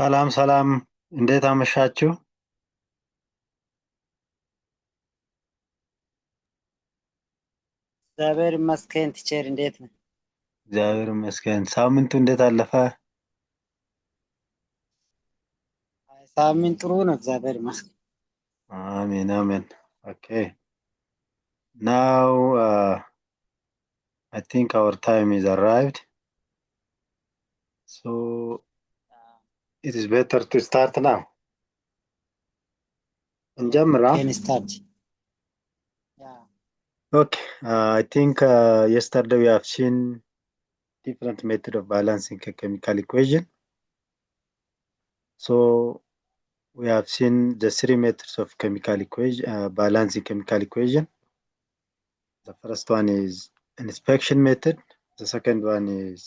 ሰላም ሰላም፣ እንዴት አመሻችሁ? እግዚአብሔር ይመስገን። ቲቸር እንዴት ነው? እግዚአብሔር ይመስገን። ሳምንቱ እንዴት አለፈ? ሳምንት ጥሩ ነው፣ እግዚአብሔር ይመስገን። አሜን አሜን። ኦኬ ናው I think our time is arrived, so it is better to start now. እንጀምራ? Can start. Yeah. Okay, I think yesterday we have seen different method of balancing a chemical equation. So we have seen the three methods of chemical equation, balancing chemical equation. The first one is inspection method. The second one is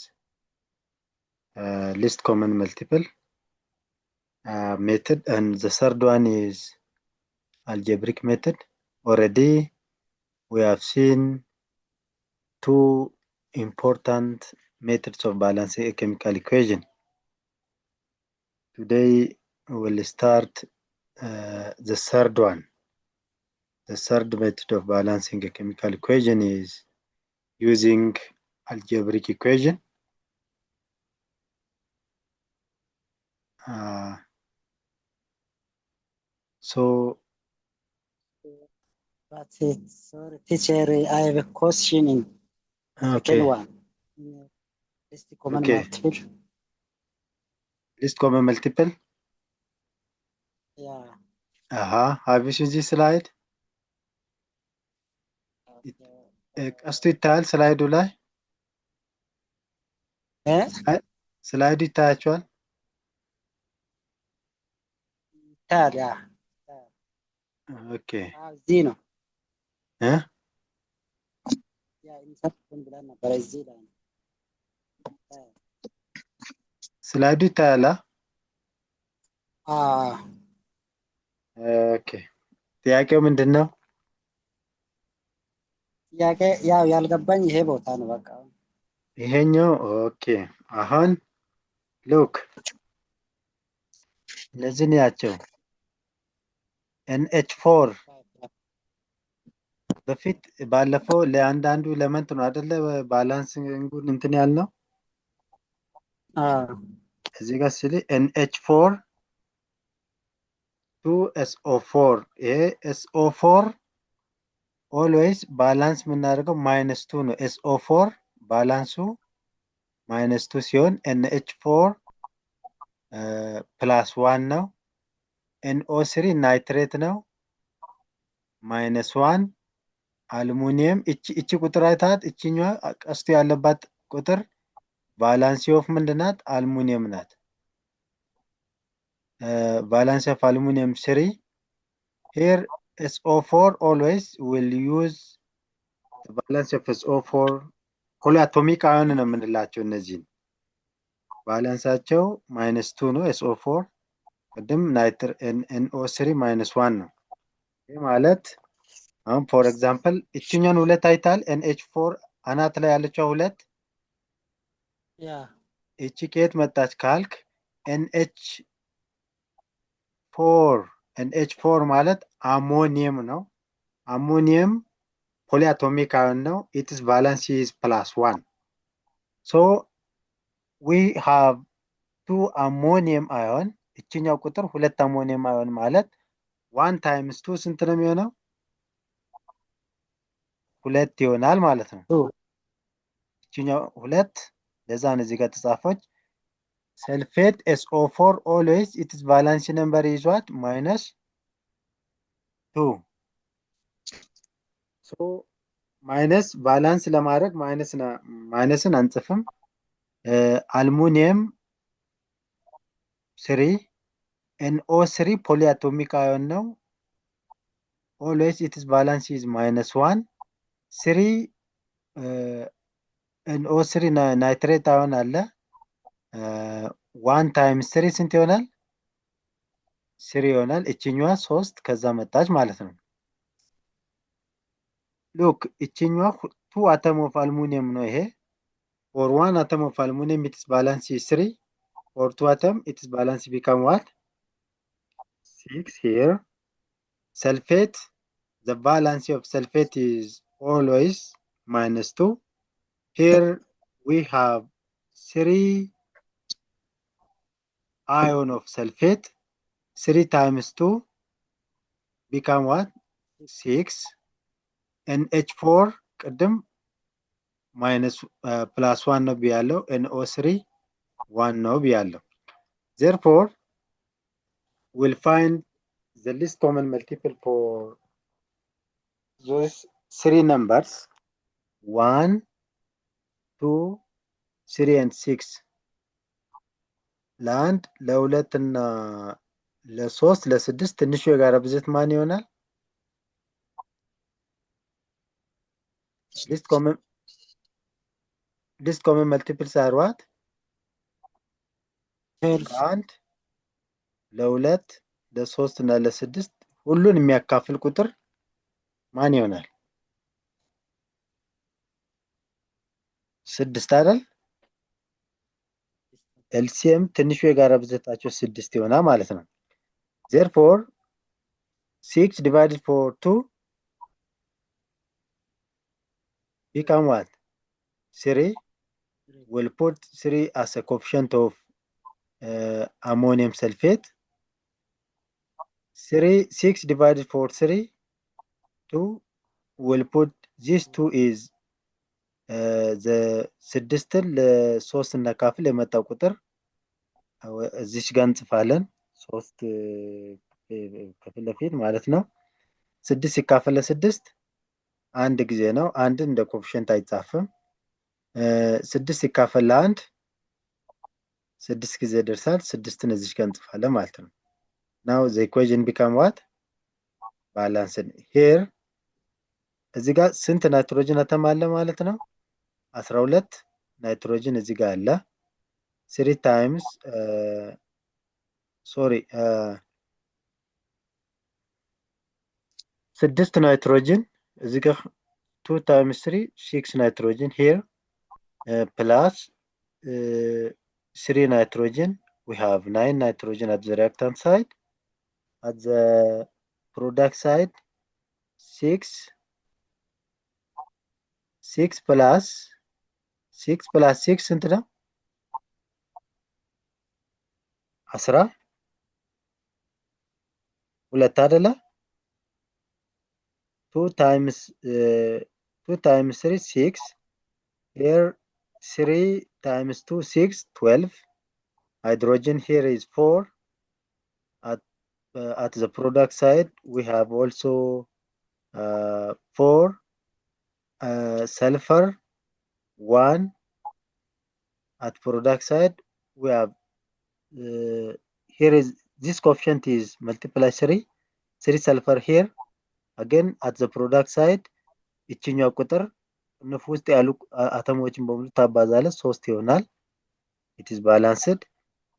least common multiple method, and the third one is algebraic method. Already we have seen two important methods of balancing a chemical equation. Today we will start the third one. The third method of balancing a chemical equation is using algebraic equation. So That's it. Sorry, teacher, I have a question in the okay, second one. Least common okay. multiple. Least common multiple. Yeah. Have you seen this slide? ቀስቱ ይታያል ስላይዱ ላይ? ስላይዱ ይታያቸዋል? ይታያል። ያ ኦኬ እዚህ ነው። እ ያ ኢንሰርት ብለን ነበር እዚህ ላይ ነው። ስላይዱ ይታያል? ኦኬ ጥያቄው ምንድን ነው? ጥያቄ ያው ያልገባኝ ይሄ ቦታ ነው። በቃ ይሄኛው ኦኬ። አሁን ሉክ እነዚህን ያቸው NH4 በፊት ባለፈው ለአንዳንዱ ኤሌመንት ነው አይደለ ባላንሲንጉን እንትን ያልነው። እዚህ ጋር ስለ NH4 2SO4 ይሄ SO4 ኦልዌይስ ባላንስ የምናደርገው -2 ነው። SO4 ባላንሱ -2 ሲሆን NH4 +1 ነው። NO3 ናይትሬት ነው -1 አልሙኒየም። እቺ ቁጥር አይታት እቺኛዋ ቀስቱ ያለባት ቁጥር ቫላንሲ ኦፍ ምንድናት? አልሙኒየም ናት። ቫላንሲ ኦፍ አልሙኒየም 3 here SO4 always will use the balance of SO4 ፖሊአቶሚክ አዮን ነው የምንላቸው። እነዚህን ባላንሳቸው -2 ነው። SO4 ቅድም NO3 -1 ነው። ይህ ማለት አሁን ፎር ኤግዛምፕል እቺኛን ሁለት አይታል NH4 አናት ላይ ያለችው ሁለት እቺ ከየት መጣች ካልክ NH4 ማለት አሞኒየም ነው። አሞኒየም ፖሊአቶሚክ አዮን ነው። ኢትስ ቫለንስ ኢዝ +1 so we have two ammonium ion። እቺኛው ቁጥር ሁለት አሞኒየም አዮን ማለት 1 times 2 ስንት ነው የሚሆነው? ሁለት ይሆናል ማለት ነው። እቺኛው ሁለት ለዛ ነው እዚህ ጋር ተጻፈች። ሰልፌት SO4 always its valence number is what? -2 so ማይነስ ቫላንስ ለማድረግ ማይነስን አንጽፍም። አልሙኒየም 3 NO3 ፖሊአቶሚክ አዮን ነው። always its valence is -1 3 NO3 ናይትሬት አዮን አለ 1 times 3 ስንት ይሆናል? 3 ይሆናል። እቺኛዋ 3 ከዛ መጣች ማለት ነው። ሉክ እቺኛዋ 2 atom of aluminum ነው ይሄ for 1 atom of aluminum its valence is 3 for 2 atom, its balance become what? 6 here. Sulfate, the balance of sulfate is always -2. Here we have 3 ion of sulfate. 3 times 2 become what? 6. NH4 ቅድም +1 ነው ብያለው። NO3 1 ነው ብያለው። Therefore, we'll find the least common multiple for those 3 numbers 1, 2, 3 and 6. ለአንድ ለሁለት እና ለሶስት ለስድስት ትንሹ የጋራ ብዜት ማን ይሆናል? least common multiples are what? 12. ለአንድ ለሁለት ለሶስት እና ለስድስት ሁሉን የሚያካፍል ቁጥር ማን ይሆናል? 6 አይደል? LCM ትንሹ የጋራ ብዜታቸው 6 ይሆናል ማለት ነው። Therefore, 6 divided for 2 become what? 3. We'll put 3 as a coefficient of ammonium sulfate. 6 divided for 3, 2. We'll put this 2 is the 6ን ለ3 እናካፍል የመጣው ቁጥር እዚች ጋር እንጽፋለን። 3 ከፊት ለፊት ማለት ነው። 6 ሲካፈል ለ6 አንድ ጊዜ ነው። አንድ እንደ ኮኤፊሽንት አይጻፍም። 6 ሲካፈል ለ1 6 ጊዜ ደርሳል። 6ን እዚች ጋር እንጽፋለን ማለት ነው። now the equation become what? balanced. here እዚህ ጋር ስንት ናይትሮጅን አተም አለ ማለት ነው? 12 ናይትሮጅን እዚህ ጋር አለ። 3 times 6 ናይትሮጅን እዚህ ጋር 2 times 3 6 nitrogen here plus 3 nitrogen. We have 9 nitrogen at the reactant side. At the product side 6 plus 6 ስንት ነው? 12 አይደለ? 2 times 3 6. Here 3 times 2 6 12. Hydrogen here is 4. At the product side we have also 4. Sulfur 1. At product side we have here is this coefficient is multiply 3 sulfur here. Again at the product side እቺኛው ቁጥር ንፍ ውስጥ ያሉ አተሞችን በሙሉ ታባዛለ 3 ይሆናል። it is balanced.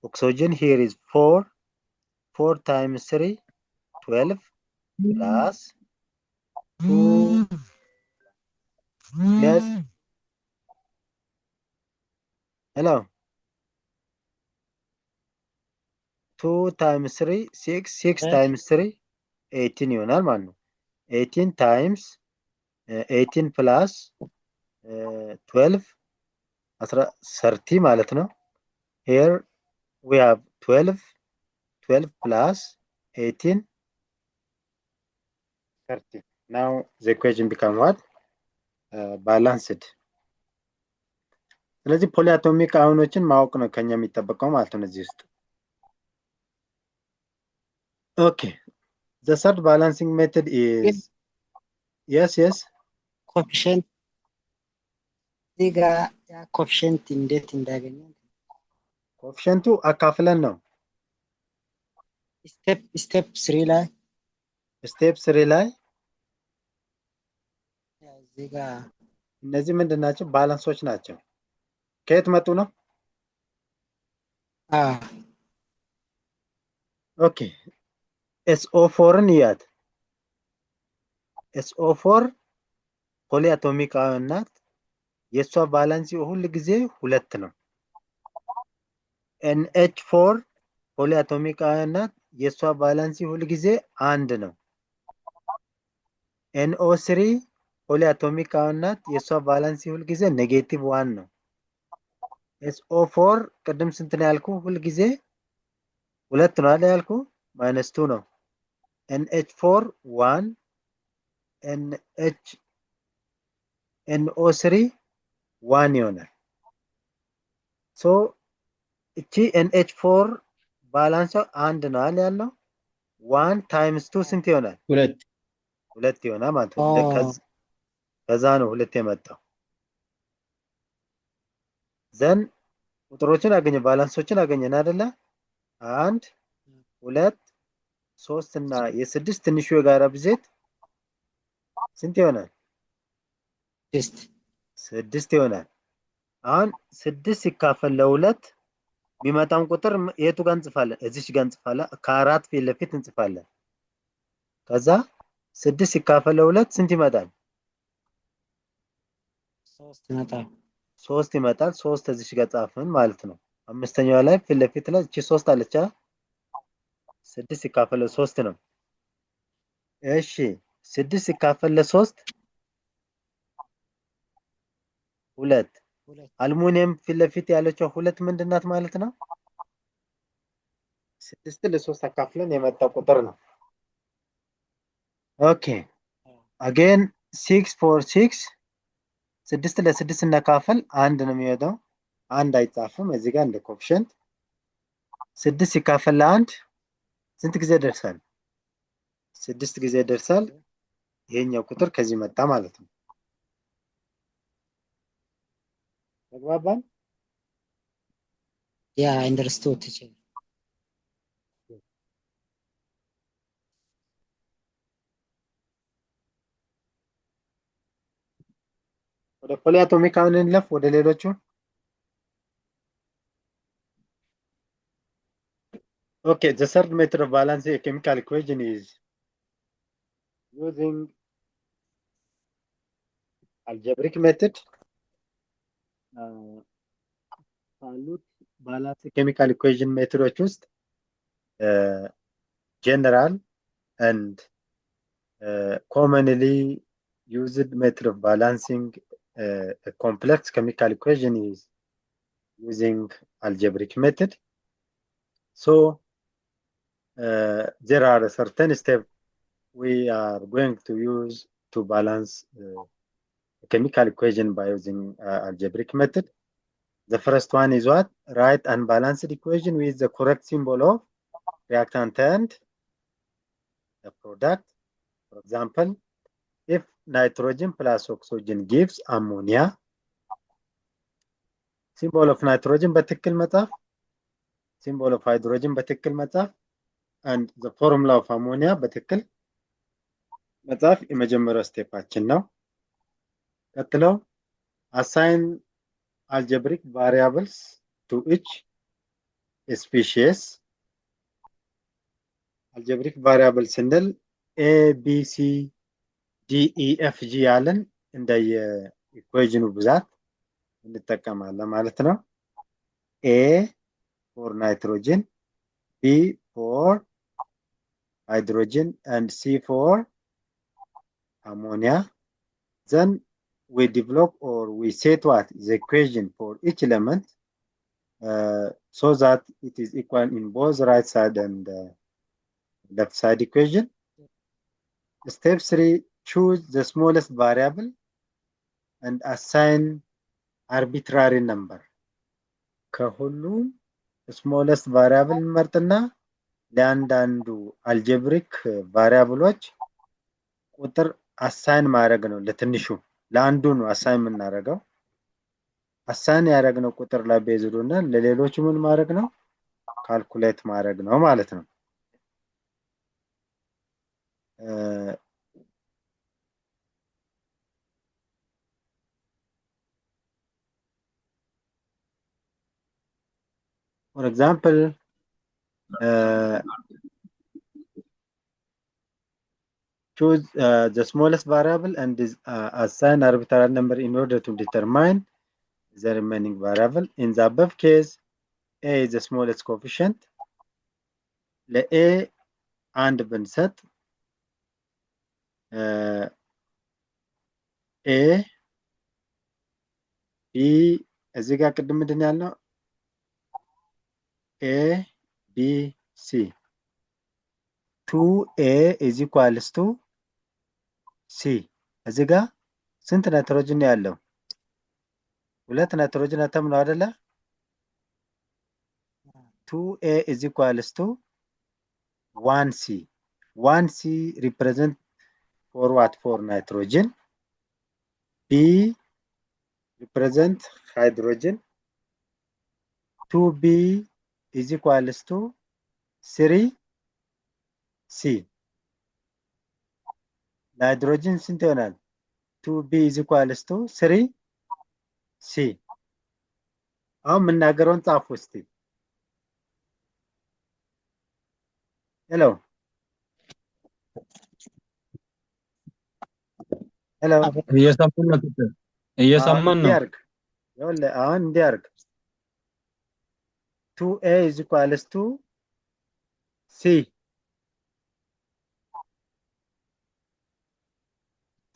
Oxygen here is 4 times 3 12 plus 2. yes, hello, 2 times 3 6 times 3 18 ይሆናል ማለት ነው። 18 times 18 plus 12 30 ማለት ነው። here we have 12 plus 18 30. now the equation become what? balanced. ስለዚህ ፖሊአቶሚክ አዮኖችን ማወቅ ነው ከኛ የሚጠበቀው ማለት ነው እዚህ ውስጥ። okay, the third balancing method is yes ኮኤፊሽንት እዚህ ጋር ያ ኮኤፊሽንት እንዴት እንዳገኘን ኮኤፊሽንቱ አካፍለን ነው። ስቴፕ 3 ላይ እዚህ ጋር እነዚህ ምንድን ናቸው? ባላንሶች ናቸው። ከየት መጡ ነው? ኦኬ SO4ን ይያት። SO4 ፖሊአቶሚክ አዮን ናት። የሷ ባላንስ ሁሉ ጊዜ 2 ነው። NH4 ፖሊአቶሚክ አዮን ናት። የእሷ ቫላንሲ ሁልጊዜ አንድ ነው። NO3 ፖሊአቶሚክ አዮን ናት። የእሷ ቫላንሲ ሁልጊዜ ኔጌቲቭ 1 ነው። SO4 ቅድም ስንት ነው ያልኩ? ሁልጊዜ ሁለት ነው አይደል ያልኩ? -2 ነው። NH4 1 NO3 1 ይሆናል። ሶ እቺ NH4 ባላንሷ አንድ ነው አይደል ያለው? 1 ታይምስ 2 ስንት ይሆናል? ሁለት ይሆናል ማለት ነው። ከዛ ነው ሁለት የመጣው። ዘን ቁጥሮችን አገኘ፣ ባላንሶችን አገኘን አይደለ? 1 2 3 እና የ6 ትንሹ የጋራ ብዜት ስንት ይሆናል? 6 ይሆናል። አሁን 6 ሲካፈል ለሁለት የሚመጣውን ቁጥር የቱ ጋር እንጽፋለን? እዚች ጋር እንጽፋለን። ከአራት ፊት ለፊት እንጽፋለን። ከዛ 6 ሲካፈል ለሁለት ስንት ይመጣል? 3 ይመጣል። 3 እዚች ጋር ጻፍን ማለት ነው። አምስተኛዋ ላይ ፊት ለፊት ላይ እቺ 3 አለች። 6 ሲካፈል ለ3 ነው። እሺ 6 ሲካፈል ለ3 2። አልሙኒየም ፊት ለፊት ያለችው ሁለት ምንድን ናት ማለት ነው? 6 ለ3 አካፍለን የመጣው ቁጥር ነው። ኦኬ አጌን 6 for 6 6 ለ6 ስናካፍል አንድ ነው የሚወጣው። አንድ አይጻፍም እዚህ ጋር እንደ ኮኤፊሽንት። 6 ሲካፈል ለአንድ ስንት ጊዜ ደርሳል? 6 ጊዜ ደርሳል። ይሄኛው ቁጥር ከዚህ መጣ ማለት ነው። ተግባባን? ያ አንደርስቱድ ቲቸር። ወደ ፖሊአቶሚክ አሁን እንለፍ፣ ወደ ሌሎቹ። Okay, the third method of balancing a chemical equation is using algebraic method. ካሉት ባላንስ ኬሚካል ኢኩዌሽን ሜትዶች ውስጥ general and commonly used method of balancing a complex chemical equation is using algebraic method. So there are certain steps we are going to use to balance a chemical equation by using algebraic method. The first one is what? Write unbalanced equation with the correct symbol of reactant and the product. For example, if nitrogen plus oxygen gives ammonia, symbol of nitrogen በትክክል መጻፍ፣ symbol of hydrogen በትክክል መጻፍ, and the formula of ammonia በትክክል መጻፍ የመጀመሪያው ስቴፓችን ነው። ቀጥለው assign algebraic variables to each species. algebraic variables ስንል a b c d e f g ያለን እንደየ ኢኩዌሽኑ ብዛት እንጠቀማለን ማለት ነው። a for nitrogen, b for hydrogen, and c for ammonia. Then we develop or we set what the equation for each element so that it is equal in both right side and left side equation. Step 3, choose the smallest variable and assign arbitrary number. ከሁሉም smallest variable እንመርጥና ለአንዳንዱ አልጀብሪክ ቫሪያብሎች ቁጥር አሳይን ማድረግ ነው። ለትንሹ ለአንዱ ነው አሳይን የምናደርገው። አሳይን ያደረግነው ቁጥር ላይ ቤዝድ ሆነ ለሌሎቹ ምን ማድረግ ነው? ካልኩሌት ማድረግ ነው ማለት ነው። For example, choose the smallest variable and assign arbitrary number in order to determine the remaining variable. In the above case, A is the smallest coefficient ለA አንድ ብንሰጥ A B እዚህ ጋር ቅድም ምንድን ያልነው A B C 2A is equals to C እዚህ ጋር ስንት ናይትሮጅን ያለው ሁለት ናይትሮጅን አተም ነው አይደለ 2A is equals to 1C 1C represent for what for nitrogen B represent hydrogen 2B is equals to 3C nitrogen ስንት ይሆናል 2B is equals to 3C አሁን የምናገረውን ጻፉ እስቲ ሄሎ እየሰማን ነው አሁን እንዲያርግ 2A is equals to C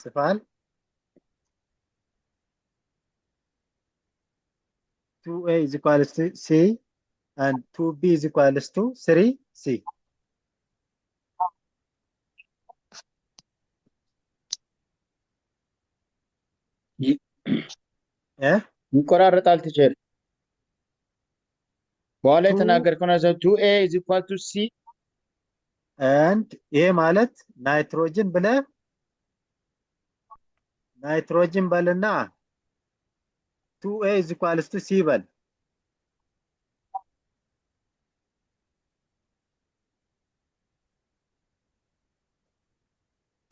ጽፋል 2A is equals to C and 2B is equals to 3C ይቆራረጣል ቲቸር በኋላ የተናገርከው ነው 2A is equal to C and ይሄ ማለት ናይትሮጅን ብለ ናይትሮጅን በልና 2A is equals to C በል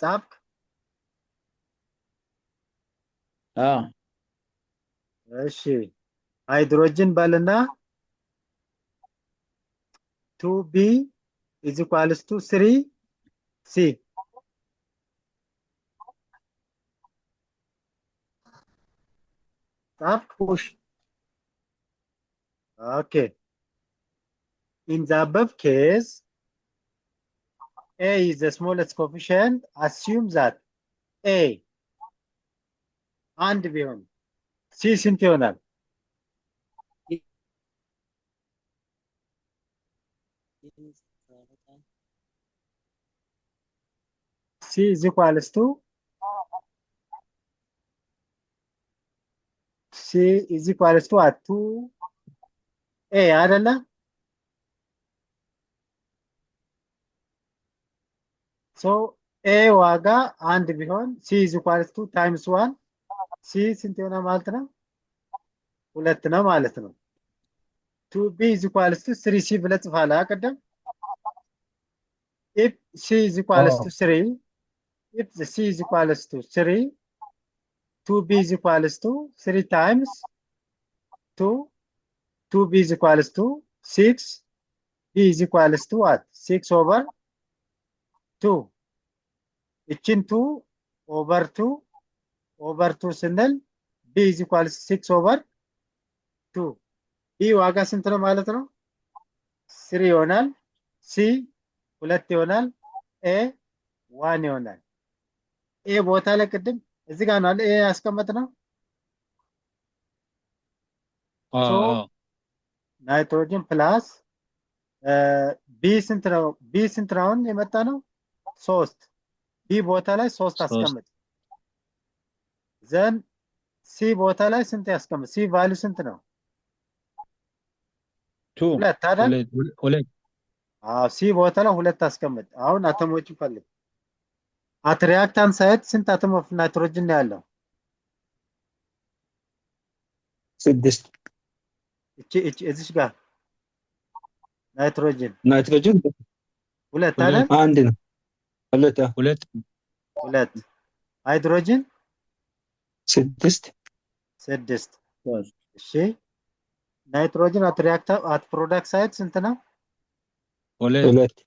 ጻፍክ እሺ ሃይድሮጅን በልና 2B is equals to 3C ጻፍክ okay in the above case A is the smallest coefficient assume that A አንድ ቢሆን C ስንት ይሆናል C is equals to what 2A አይደለ so A ዋጋ አንድ ቢሆን C is equals to times 1 C ስንት ይሆናል ማለት ነው ሁለት ነው ማለት ነው 2B is equals to 3C ብለህ ጽፋለህ አይደል if C is equals to 3 if the C is equals to 3 2B is equals to 3 times 2 2B is equals to 6 B is equals to what 6 over 2 እቺን 2 over 2 ስንል B is equals to 6 over 2 B ዋጋ ስንት ነው ማለት ነው 3 ይሆናል C 2 ይሆናል A 1 ይሆናል A ቦታ ላይ ቅድም እዚህ ጋር ነው A ያስቀመጥነው ናይትሮጅን ፕላስ B ስንት ነው የመጣ ነው 3 B ቦታ ላይ 3 አስቀምጥ ዘን C ቦታ ላይ ስንት ያስቀምጥ C ቫልዩ ስንት ነው 2 ሁለት አይደል C ቦታ ላይ ሁለት አስቀምጥ አሁን አተሞችን ፈልግ at reactant site ስንት አተም ኦፍ ናይትሮጅን ያለው 6 እዚህ ጋር ናይትሮጅን ሁለት አይደል አንድ ነው ሁለት ሃይድሮጅን 6 እሺ ናይትሮጅን at reactant at product site ስንት ነው ሁለት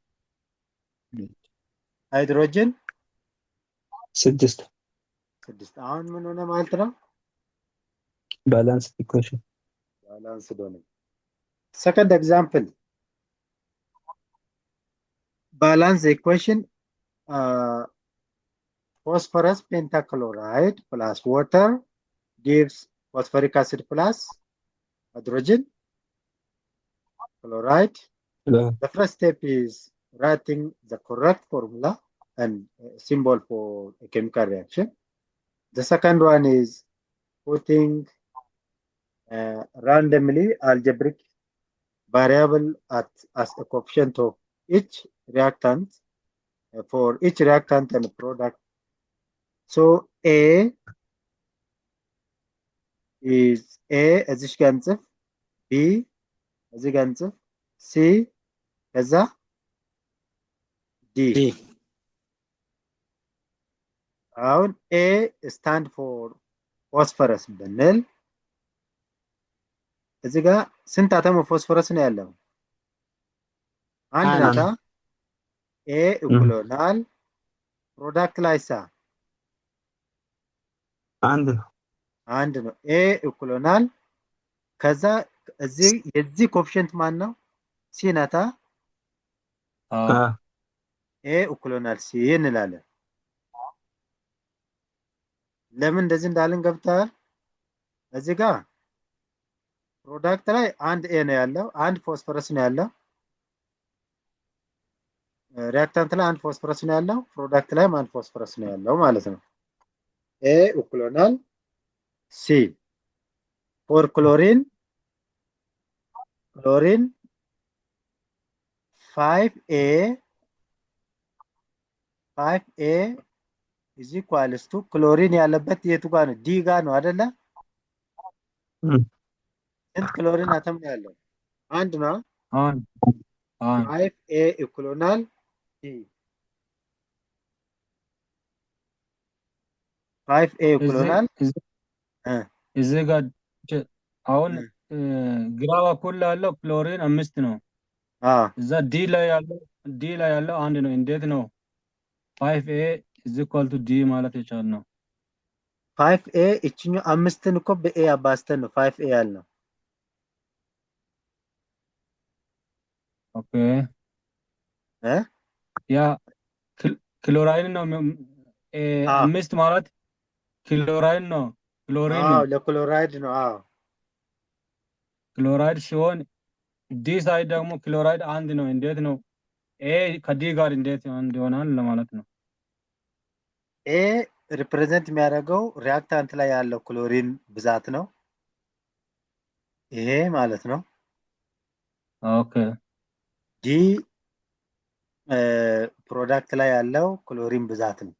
ሃይድሮጅን 6 አሁን ምን ሆነ ማለት ነው ባላንስ ኢኩዌሽን ባላንስ ዶነ Second example, balance the equation. Phosphorus pentachloride plus water gives phosphoric acid plus hydrogen chloride. Yeah. The first step is writing the correct formula and symbol for a chemical reaction. The second one is putting randomly algebraic variable as a coefficient of each reactant for each reactant and product. So A is A እዚሽ ጋር እንጽፍ B እዚህ ጋር እንጽፍ C ከዛ D D. አሁን A stand for phosphorus ብንል እዚህ ጋር ስንት አተም ፎስፈረስ ነው ያለው? አንድ ናታ። A እኩል ይሆናል ፕሮዳክት ላይሳ አንድ ነው። A እኩል ይሆናል ከዛ እዚህ የዚህ ኮኤፊሽንት ማን ነው? C ናታ። A እኩል ይሆናል C እንላለን። ለምን እንደዚህ እንዳልን ገብቷል? እዚህ ጋር ፕሮዳክት ላይ አንድ A ነው ያለው፣ አንድ ፎስፈረስ ነው ያለው። ሪአክታንት ላይ አንድ ፎስፈረስ ነው ያለው፣ ፕሮዳክት ላይ አንድ ፎስፈረስ ነው ያለው ማለት ነው። A እኩል ይሆናል C for chlorine 5A is equals to ክሎሪን ያለበት የቱ ጋር ነው? ዲ ጋር ነው አይደለ? ስንት ክሎሪን አተም ነው ያለው? አንድ ነው። 5A እኩል ይሆናል ዲ 5A እኩል ይሆናል እዚህ ጋር አሁን ግራ በኩል ያለው ክሎሪን 5 ነው። እዛ ዲ ላይ ያለው አንድ ነው። እንዴት ነው 5A is equal to D ማለት የቻልነው? 5A እቺኛው አምስትን እኮ በኤ አባዝተን ነው 5A ያልነው። ኦኬ ያ ክሎራይን ነው። አምስት ማለት ክሎራይን ነው። ክሎሪን ነው። ለክሎራይድ ነው። ክሎራይድ ሲሆን ዲ ሳይድ ደግሞ ክሎራይድ አንድ ነው። እንዴት ነው ኤ ከዲ ጋር እንዴት አንድ ይሆናል ለማለት ነው። ኤ ሪፕሬዘንት የሚያደርገው ሪአክታንት ላይ ያለው ክሎሪን ብዛት ነው። ይሄ ማለት ነው። ኦኬ ዲ ፕሮዳክት ላይ ያለው ክሎሪን ብዛት ነው።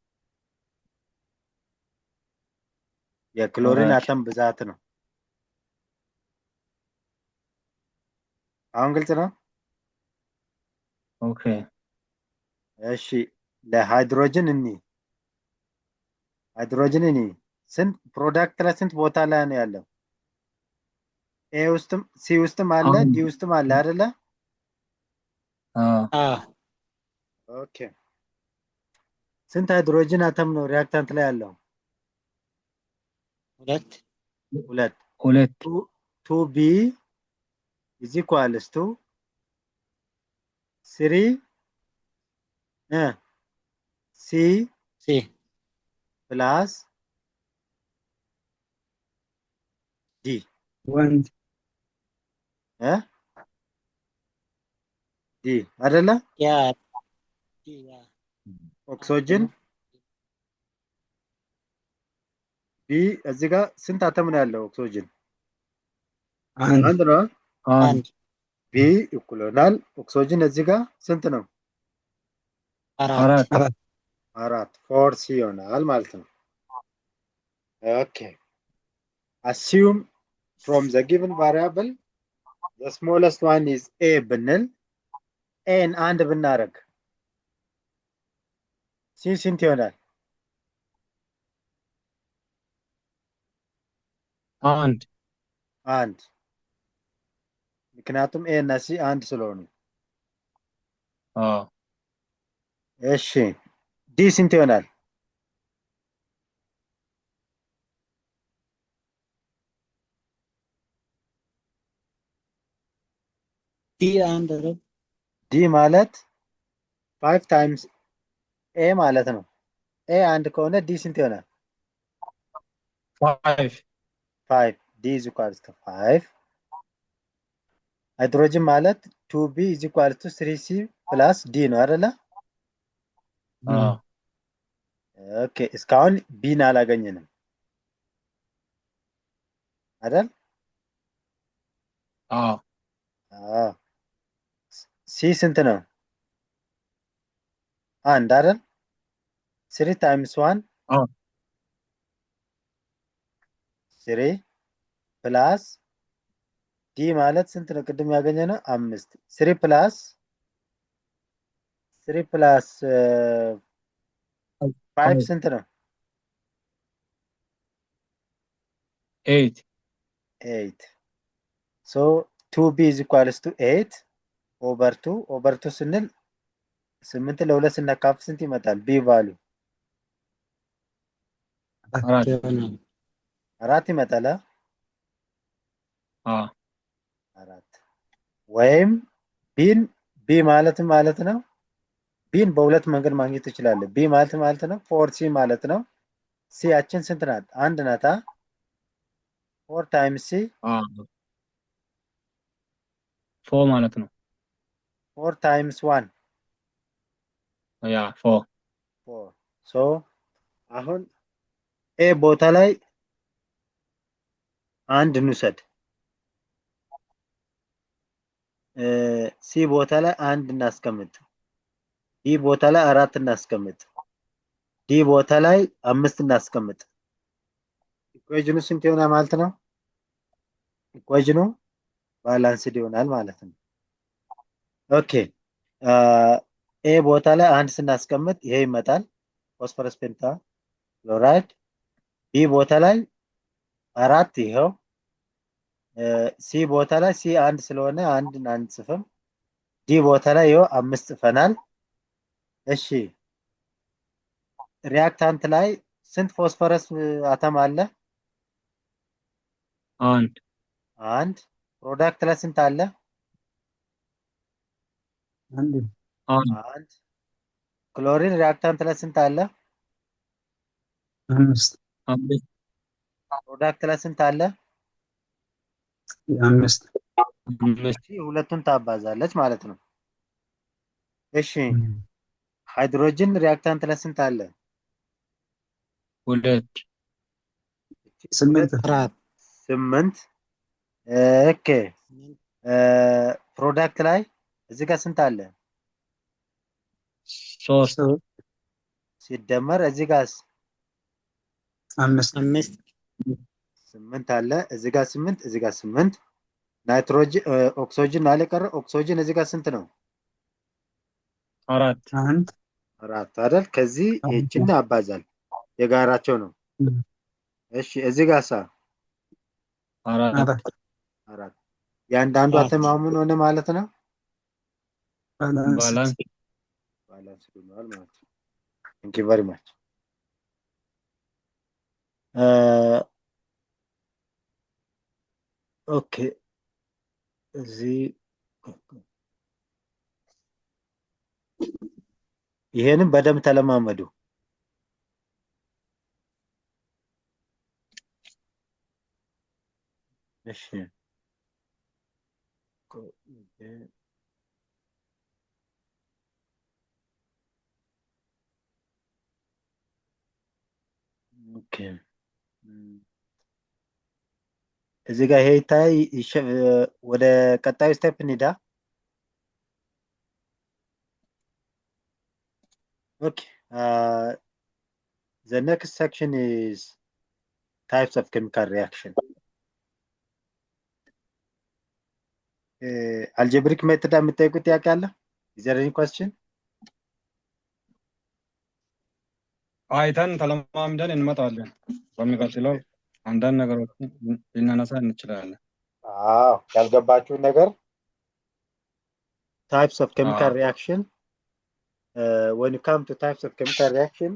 የክሎሪን አተም ብዛት ነው። አሁን ግልጽ ነው? ኦኬ እሺ ለሃይድሮጅን ስንት ፕሮዳክት ላይ ስንት ቦታ ላይ ነው ያለው? ኤ ውስጥም ሲ ውስጥም አለ ዲ ውስጥም አለ አይደለ? ኦኬ ስንት ሃይድሮጅን አተም ነው ሪአክታንት ላይ ያለው? ሁለት 2B is equals to 3 C plus D 1 D አይደለ? D. ኦክሲጅን B እዚህ ጋር ስንት አተም ነው ያለው ኦክሲጅን? አንድ ነው። B እኩል ይሆናል ኦክሲጅን እዚህ ጋር ስንት ነው? አራት 4C ይሆናል ማለት ነው። ኦኬ assume from the given variable the smallest one is A ብንል ኤን አንድ ብናረግ ሲ ስንት ይሆናል? አንድ ምክንያቱም ኤ እና ሲ አንድ ስለሆኑ። እሺ ዲ ስንት ይሆናል? D under D ማለት 5 times A ማለት ነው። A አንድ ከሆነ D ስንት ይሆናል? 5 5. D is equals to 5. ሃይድሮጅን ማለት 2B is equals to 3C plus D ነው አይደለ? ኦኬ እስካሁን ቢን አላገኘንም አይደል? አዎ ሲ ስንት ነው? አንድ አይደል? 3 times 1 አዎ 3 ፕላስ ዲ ማለት ስንት ነው? ቅድም ያገኘነው 5 3 ፕላስ 5 ስንት ነው? 8 8 so 2b is equals to 8 over 2 ስንል 8 ለሁለት ስናካፍል ስንት ይመጣል? b value አራት ይመጣል። አራት ወይም ቢ ማለት ነው። ቢን በሁለት መንገድ ማግኘት ትችላለህ። ቢ ማለት ነው 4c ማለት ነው። ሲ ያችን ስንት ናት? አንድ ናታ። 4 times c 4 ማለት ነው። 4 times 1 ያ 4 ሶ አሁን ኤ ቦታ ላይ አንድ እንውሰድ። ሲ ቦታ ላይ አንድ እናስቀምጥ። ዲ ቦታ ላይ አራት እናስቀምጥ። ዲ ቦታ ላይ 5 እናስቀምጥ። ኢኩዌሽኑ ስንት ይሆናል ማለት ነው? ኢኩዌሽኑ ባላንስድ ይሆናል ማለት ነው። ኦኬ ኤ ቦታ ላይ አንድ ስናስቀምጥ ይሄ ይመጣል ፎስፈረስ ፔንታ ክሎራይድ። ቢ ቦታ ላይ አራት ይሄው። ሲ ቦታ ላይ ሲ አንድ ስለሆነ አንድን አንጽፍም። ዲ ቦታ ላይ ይሄው 5 ጽፈናል። እሺ ሪያክታንት ላይ ስንት ፎስፈረስ አተም አለ? አንድ። ፕሮዳክት ላይ ስንት አለ? አንድ። ክሎሪን ሪያክታንት ላይ ስንት አለ? 5 ፕሮዳክት ላይ ስንት አለ? 5 ሁለቱን ታባዛለች ማለት ነው። እሺ ሃይድሮጅን ሪያክታንት ላይ ስንት አለ? 2 8 ኦኬ ፕሮዳክት ላይ እዚህ ጋር ስንት አለ? 3 ሲደመር እዚህ ጋርስ 5 8 አለ። እዚህ ጋር 8 እዚህ ጋር 8 ናይትሮጅን ኦክሲጅን አለ ቀረ። ኦክሲጅን እዚህ ጋር ስንት ነው? 4 4 አይደል? ከዚህ ይህችን አባዛል የጋራቸው ነው። እሺ እዚህ ጋር 4 ያንዳንዱ አተም አሁን ሆነ ማለት ነው። ባላንስ ሆኗል ማለት ነው። Thank you very much. ኦኬ እዚህ ይሄንን በደንብ ተለማመዱ። እሺ ኦኬ እዚህ ጋር ይሄ ይታይ። ወደ ቀጣዩ ስቴፕ እንሂዳ። ኦኬ the next section is types of chemical reaction. algebraic method የምትጠይቁት ጥያቄ አለ? is there any question? አይተን ተለማምደን እንመጣለን። በሚቀጥለው አንዳንድ ነገሮችን ልናነሳ እንችላለን። ያልገባችሁን ነገር types of chemical reaction. When you come to types of chemical reaction,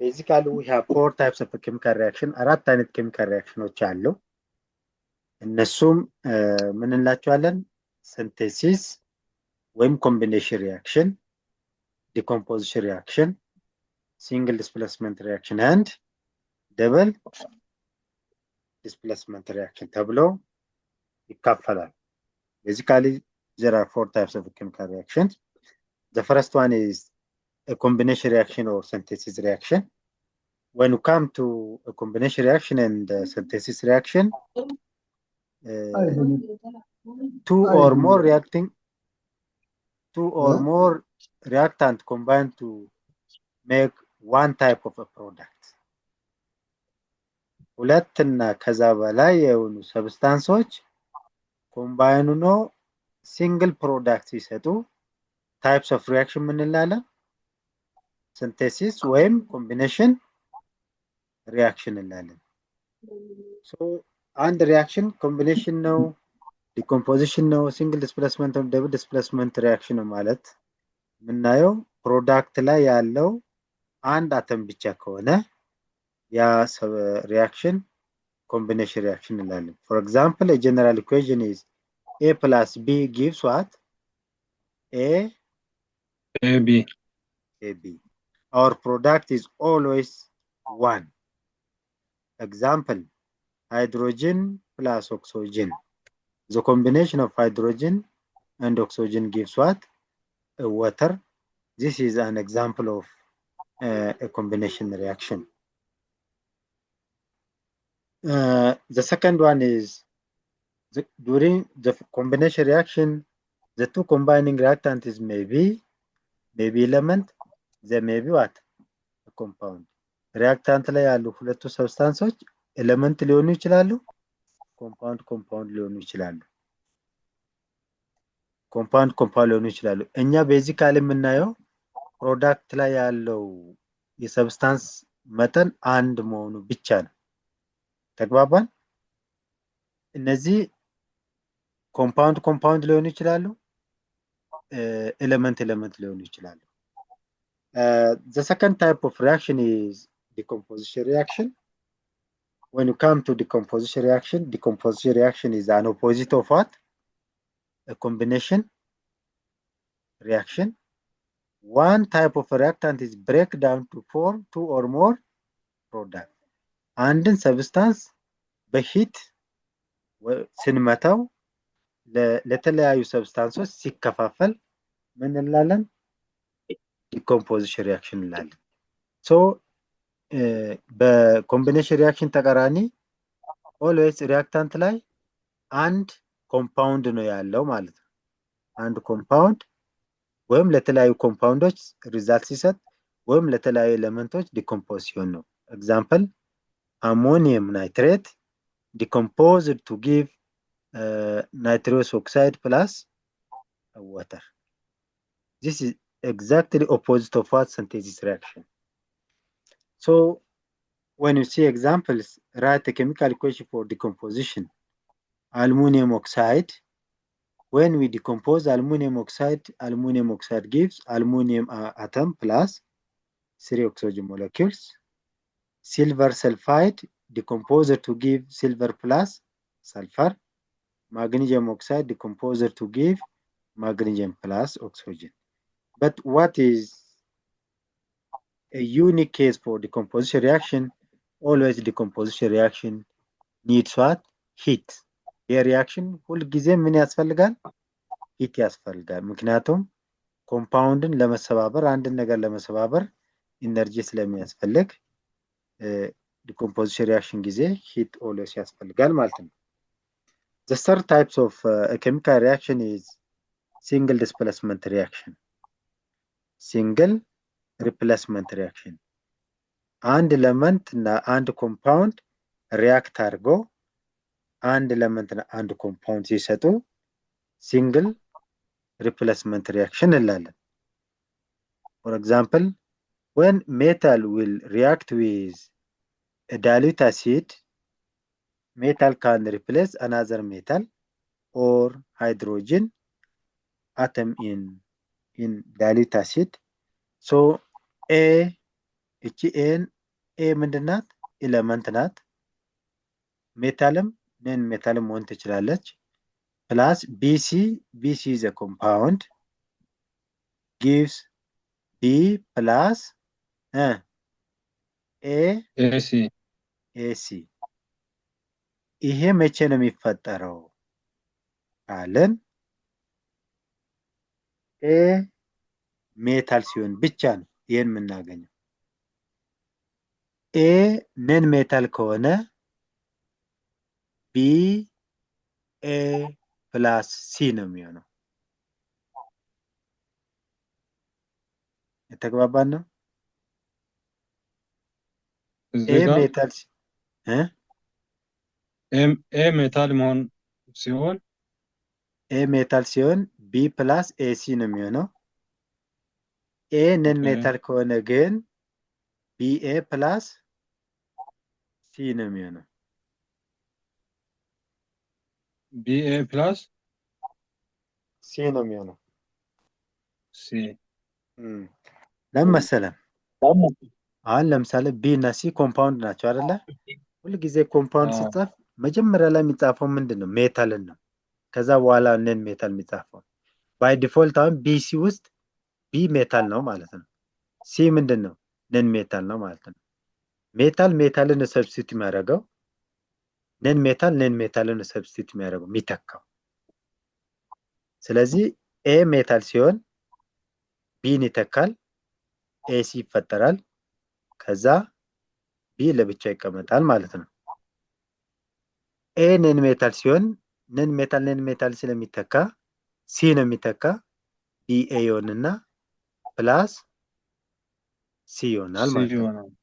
basically we have 4 types of chemical reaction. አራት አይነት chemical reactionዎች አሉ። እነሱም ምን እንላቸዋለን? synthesis ወይም combination reaction, decomposition reaction, single displacement reaction and double displacement reaction ተብሎ ይካፈላል። Basically, there are 4 types of chemical reactions. The first one is a combination reaction or synthesis reaction. When you come to a combination reaction and synthesis reaction, two or more reactant combine to make one type of a product. ሁለትና ከዛ በላይ የሆኑ ሰብስታንሶች ኮምባይን ሆኖ ሲንግል ፕሮዳክት ሲሰጡ ታይፕስ ኦፍ ሪአክሽን ምን እንላለን? ሲንቴሲስ ወይም ኮምቢኔሽን ሪአክሽን እንላለን። ሶ አንድ ሪአክሽን ኮምቢኔሽን ነው፣ ዲኮምፖዚሽን ነው፣ ሲንግል ዲስፕሌስመንት ነው፣ ደብል ዲስፕሌስመንት ሪአክሽን ነው ማለት የምናየው ፕሮዳክት ላይ ያለው አንድ አተም ብቻ ከሆነ ያ reaction combination reaction እንላለን። For example, a general equation is A plus B gives what? AB. Our product is always 1. Example, hydrogen plus oxygen. The combination of hydrogen and oxygen gives what? Water. This is an example of a combination reaction. The second one is during the combination reaction, the two combining reactants may be element, they may be what? A compound. Reactant ላይ ያሉ ሁለቱ ሰብስታንሶች ኤሌመንት ሊሆኑ ይችላሉ፣ ኮምፓውንድ ሊሆኑ ይችላሉ። ኮምፓውንድ ሊሆኑ ይችላሉ። እኛ ቤዚካሊ የምናየው ፕሮዳክት ላይ ያለው የሰብስታንስ መጠን አንድ መሆኑ ብቻ ነው። ተግባባን? እነዚህ ኮምፓውንድ ሊሆኑ ይችላሉ፣ ኤሌመንት ሊሆኑ ይችላሉ። The second type of reaction is decomposition reaction. When you come to decomposition reaction is an opposite of what? A combination reaction. One type of reactant is break down to form 2 or more products. አንድን ሰብስታንስ በሂት ስንመታው ለተለያዩ ሰብስታንሶች ሲከፋፈል ምን እንላለን? ዲኮምፖዚሽን ሪአክሽን እንላለን። ሶ በኮምቢኔሽን ሪአክሽን ተቃራኒ ኦልዌይስ ሪአክታንት ላይ አንድ ኮምፓውንድ ነው ያለው ማለት ነው። አንድ ኮምፓውንድ ወይም ለተለያዩ ኮምፓውንዶች ሪዛልት ሲሰጥ ወይም ለተለያዩ ኤሌመንቶች ዲኮምፖዝ ሲሆን ነው። ኤግዛምፕል ammonium nitrate decomposed to give nitrous oxide plus water. This is exactly opposite of what? Synthesis reaction. So when you see examples, write a chemical equation for decomposition. Aluminum oxide. When we decompose aluminum oxide gives aluminum atom plus 3 oxygen molecules. Silver sulfide decomposer to give silver plus sulfur. Magnesium oxide decomposer to give magnesium plus oxygen. But what is a unique case for decomposition reaction? Always decomposition reaction needs what? Heat. A reaction ሁልጊዜ ምን ያስፈልጋል? ሂት ያስፈልጋል። ምክንያቱም ኮምፓውንድን ለመሰባበር አንድን ነገር ለመሰባበር ኢነርጂ ስለሚያስፈልግ decomposition reaction ጊዜ heat always ያስፈልጋል ማለት ነው። The third types of a chemical reaction is single displacement reaction. Single replacement reaction. አንድ ኤሌመንት እና አንድ ኮምፓውንድ ሪአክት አድርጎ አንድ ኤሌመንት እና አንድ ኮምፓውንድ ሲሰጡ single replacement reaction እንላለን። For example, when metal will react with a dilute acid, metal can replace another metal or hydrogen atom in dilute acid. So A ምንድን ናት? ኤሌመንት ናት። ሜታልም ነን ሜታልም መሆን ትችላለች። plus BC is a compound, gives B plus AC AC. ይሄ መቼ ነው የሚፈጠረው ካለን ኤ ሜታል ሲሆን ብቻ ነው ይሄን የምናገኘው። ኤ ነን ሜታል ከሆነ ቢ ኤ ፕላስ ሲ ነው የሚሆነው። የተግባባን ነው? ኤ ሜታል ኤ ሜታል መሆን ሲሆን ኤ ሜታል ሲሆን ቢ ፕላስ ኤሲ ነው የሚሆነው። ኤ ነን ሜታል ከሆነ ግን ቢኤ ፕላስ ሲ ነው የሚሆነው። ቢኤ ፕላስ ሲ ነው የሚሆነው። ሲ ለምን መሰለህ? አሁን ለምሳሌ ቢ እና ሲ ኮምፓውንድ ናቸው አይደለ? ሁልጊዜ ኮምፓውንድ ሲጻፍ መጀመሪያ ላይ የሚጻፈው ምንድን ነው? ሜታልን ነው። ከዛ በኋላ ነን ሜታል የሚጻፈው። ባይ ዲፎልት አሁን ቢሲ ውስጥ ቢ ሜታል ነው ማለት ነው። ሲ ምንድን ነው? ነን ሜታል ነው ማለት ነው። ሜታል ሜታልን ሰብስቲት የሚያደርገው፣ ነን ሜታል ነን ሜታልን ሰብስቲት የሚያደርገው የሚተካው። ስለዚህ ኤ ሜታል ሲሆን ቢን ይተካል፣ ኤሲ ይፈጠራል። ከዛ ቢ ለብቻ ይቀመጣል ማለት ነው። ኤ ነን ሜታል ሲሆን ነን ሜታል ስለሚተካ ሲ ነው የሚተካ፣ ቢኤ ይሆንና ፕላስ ሲ ይሆናል ማለት ነው።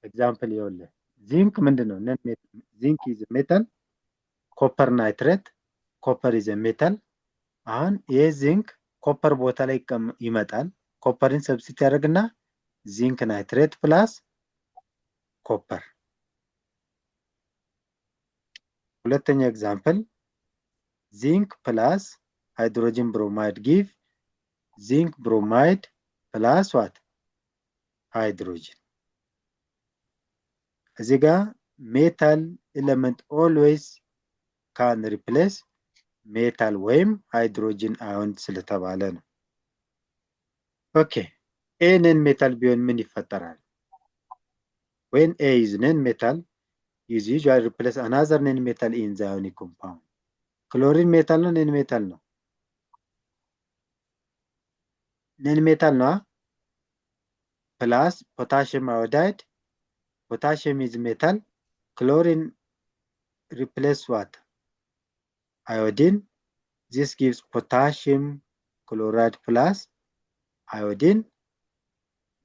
ኤግዛምፕል ይኸውልህ፣ ዚንክ ምንድን ነው? ዚንክ ኢዝ ሜታል፣ ኮፐር ናይትሬት፣ ኮፐር ኢዝ ሜታል። አሁን ይህ ዚንክ ኮፐር ቦታ ላይ ይመጣል። ኮፐርን ሰብስቲት ያደርግና ዚንክ ናይትሬት ፕላስ ኮፐር። ሁለተኛ ኤግዛምፕል ዚንክ ፕላስ ሃይድሮጅን ብሮማይድ ጊቭ ዚንክ ብሮማይድ ፕላስ ዋት ሃይድሮጅን። እዚህ ጋር ሜታል ኤሌመንት ኦልዌይስ ካን ሪፕሌስ ሜታል ወይም ሃይድሮጅን አዮን ስለተባለ ነው። ኦኬ ኤ ነን ሜታል ቢሆን ምን ይፈጠራል? when A is non-metal is usually replace another non-metal in the ionic compound. ክሎሪን ሜታል ነው ነን ሜታል ነው? ነን ሜታል ነው። ፕላስ ፖታሽየም አዮዳይድ፣ ፖታሽየም is metal, chlorine replace what? Iodine. This gives potassium chloride plus iodine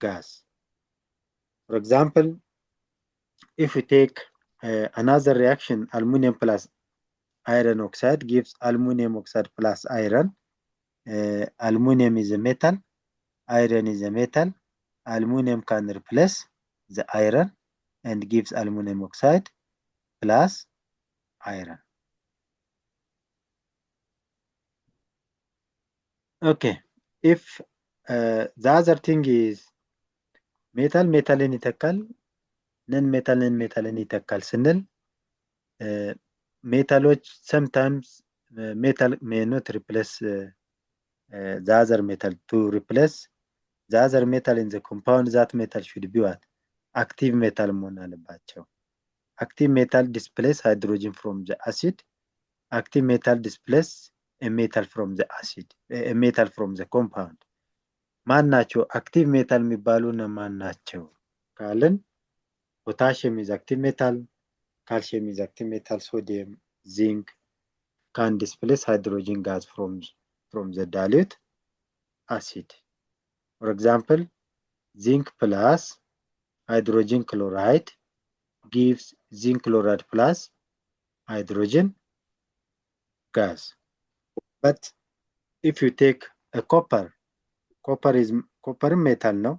gas. For example, if we take another reaction, aluminum plus iron oxide gives aluminum oxide plus iron. Aluminum is a metal, iron is a metal. Aluminum can replace the iron and gives aluminum oxide plus iron. Okay, if the other thing is metalን ይተካል፣ ነን ሜታልን ይተካል ስንል ሜታሎች sometimes metal may not replace the other metal. To replace the other metal in the compound, that metal should be what? Active metal መሆን አለባቸው። Active metal displace hydrogen from the acid. Active metal displace a metal from the acid, a metal from the compound. ማን ናቸው አክቲቭ ሜታል የሚባሉ ማን ናቸው ካልን potassium is active metal, calcium is active metal, sodium, zinc can displace hydrogen gas from the dilute acid. For example, zinc plus hydrogen chloride gives zinc chloride plus hydrogen gas. But if you take a copper metal, no?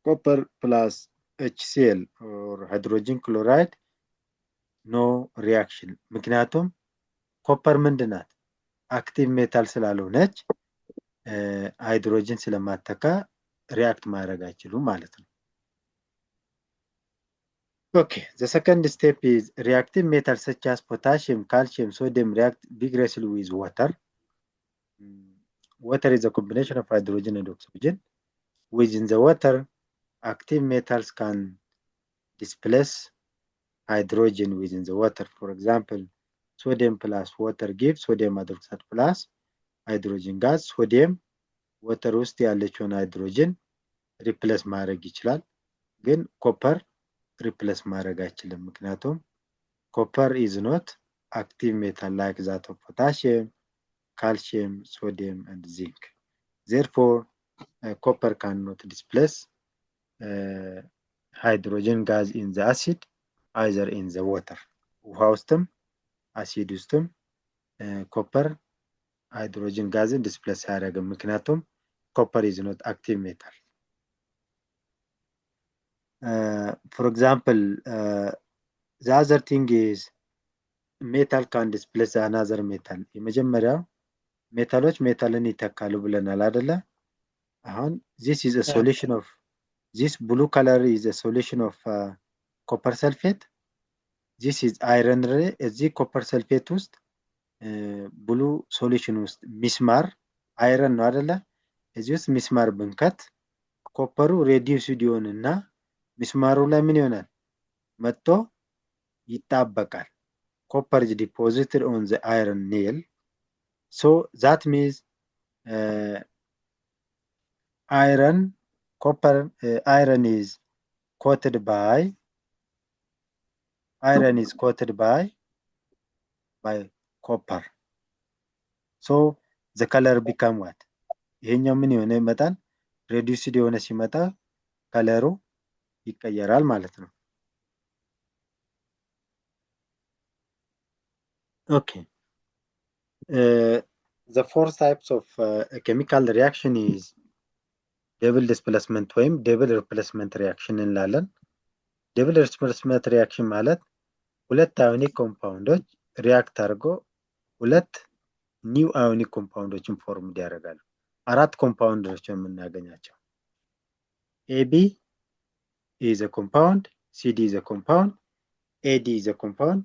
Copper plus HCl or hydrogen chloride, no reaction. ምክንያቱም ኮፐር ምንድናት? አክቲቭ ሜታል ስላልሆነች ሃይድሮጅን ስለማተካ ሪያክት ማድረግ አይችሉም ማለት ነው። Okay, the second step is reactive metals such as potassium, calcium, sodium react vigorously with water. Water is a combination of hydrogen and oxygen. Within the water, active metals can displace hydrogen within the water. For example, sodium plus water gives sodium hydroxide plus hydrogen gas. ሶዲየም ወተር ውስጥ ያለችውን ሃይድሮጅን ሪፕለስ ማድረግ ይችላል። ግን ኮፐር ሪፕለስ ማድረግ አይችልም። ምክንያቱም ኮፐር is not active metal like that of potassium, calcium, sodium and zinc. Therefore, copper cannot displace hydrogen gas in the acid either in the water. ውሃ ውስጥም አሲድ ውስጥም ኮፐር ሃይድሮጅን ጋዝን ዲስፕሌስ አያደርግም። ምክንያቱም ኮፐር is not active metal. For example, the other thing is metal can displace another metal. የመጀመሪያው ሜታሎች ሜታልን ይተካሉ ብለናል አይደለ? አሁን this is a solution of this blue color is a solution of copper sulfate. this is iron ray. እዚህ ኮፐር ሰልፌት ውስጥ ብሉ ሶሉሽን ውስጥ ሚስማር አይረን ነው አይደለ? እዚህ ውስጥ ሚስማር ብንከት ኮፐሩ ሬዲዩስድ ይሆንና ሚስማሩ ላይ ምን ይሆናል? መጥቶ ይጣበቃል። copper is deposited on the iron nail. So that means iron is coated by copper. So the color become what? ይሄኛው ምን የሆነ ይመጣል? reduced የሆነ ሲመጣ ከለሩ ይቀየራል ማለት ነው። Okay. The four types of chemical reaction is double displacement ወይም double replacement reaction እንላለን። double displacement reaction ማለት ሁለት አዮኒክ ኮምፓውንዶች ሪያክት አድርጎ ሁለት ኒው አዮኒክ ኮምፓውንዶችን ፎርም ያደርጋሉ። አራት ኮምፓውንዶች የምናገኛቸው AB is a compound, CD is a compound, AD is a compound,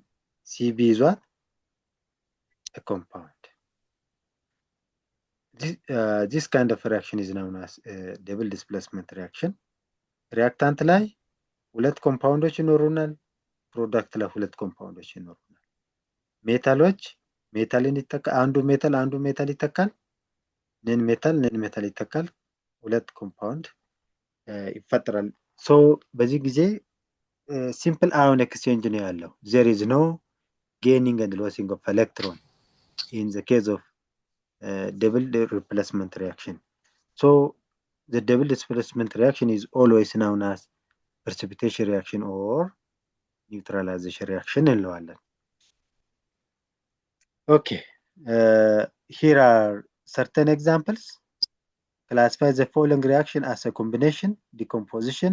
CB is what? A compound. This kind of reaction is known as double displacement reaction. ሪያክታንት ላይ ሁለት ኮምፓውንዶች ይኖሩናል፣ ፕሮዳክት ላይ ሁለት ኮምፓውንዶች ይኖሩናል። ሜታሎች ሜታልን ይተካል፣ አንዱ ሜታል ይተካል፣ ነን ሜታል ይተካል፣ ሁለት ኮምፓውንድ ይፈጠራል። ሶ በዚህ ጊዜ ሲምፕል አዮን ኤክስቼንጅ ነው ያለው። there is no gaining and losing of electron in the case of double replacement reaction. So the double displacement reaction is always known as precipitation reaction or neutralization reaction እንለዋለን። Okay, here are certain examples. Classify the following reaction as a combination, decomposition,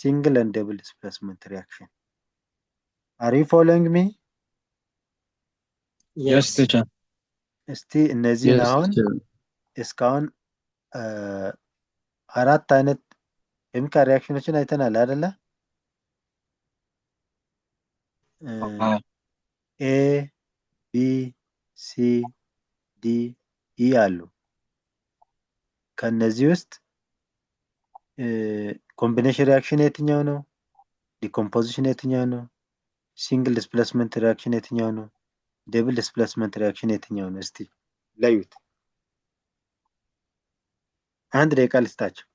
single and double displacement reaction. Are you following me? Yes, teacher. እስቲ እነዚህን አሁን እስካሁን አራት አይነት ኬሚካል ሪያክሽኖችን አይተናል አይደለ? ኤ ቢ ሲ ዲ ኢ አሉ። ከነዚህ ውስጥ ኮምቢኔሽን ሪያክሽን የትኛው ነው? ዲኮምፖዚሽን የትኛው ነው? ሲንግል ዲስፕሌስመንት ሪያክሽን የትኛው ነው? ደብል ዲስፕሌስመንት ሪያክሽን የትኛው ነው? እስቲ ለዩት። አንድ ደቂቃ ልስጣቸው።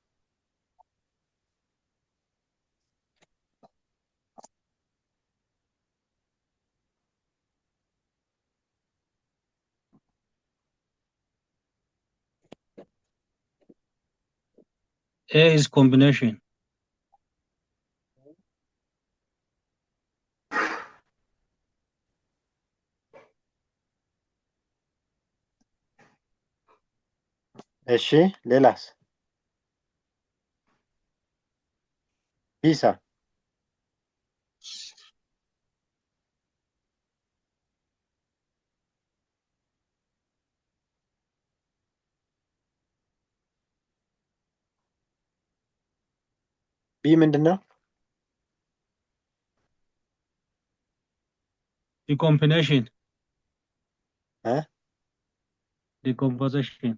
A is combination. እሺ ሌላስ? ቢሳ ቢ ምንድን ነው? Decomposition. Huh? Decomposition.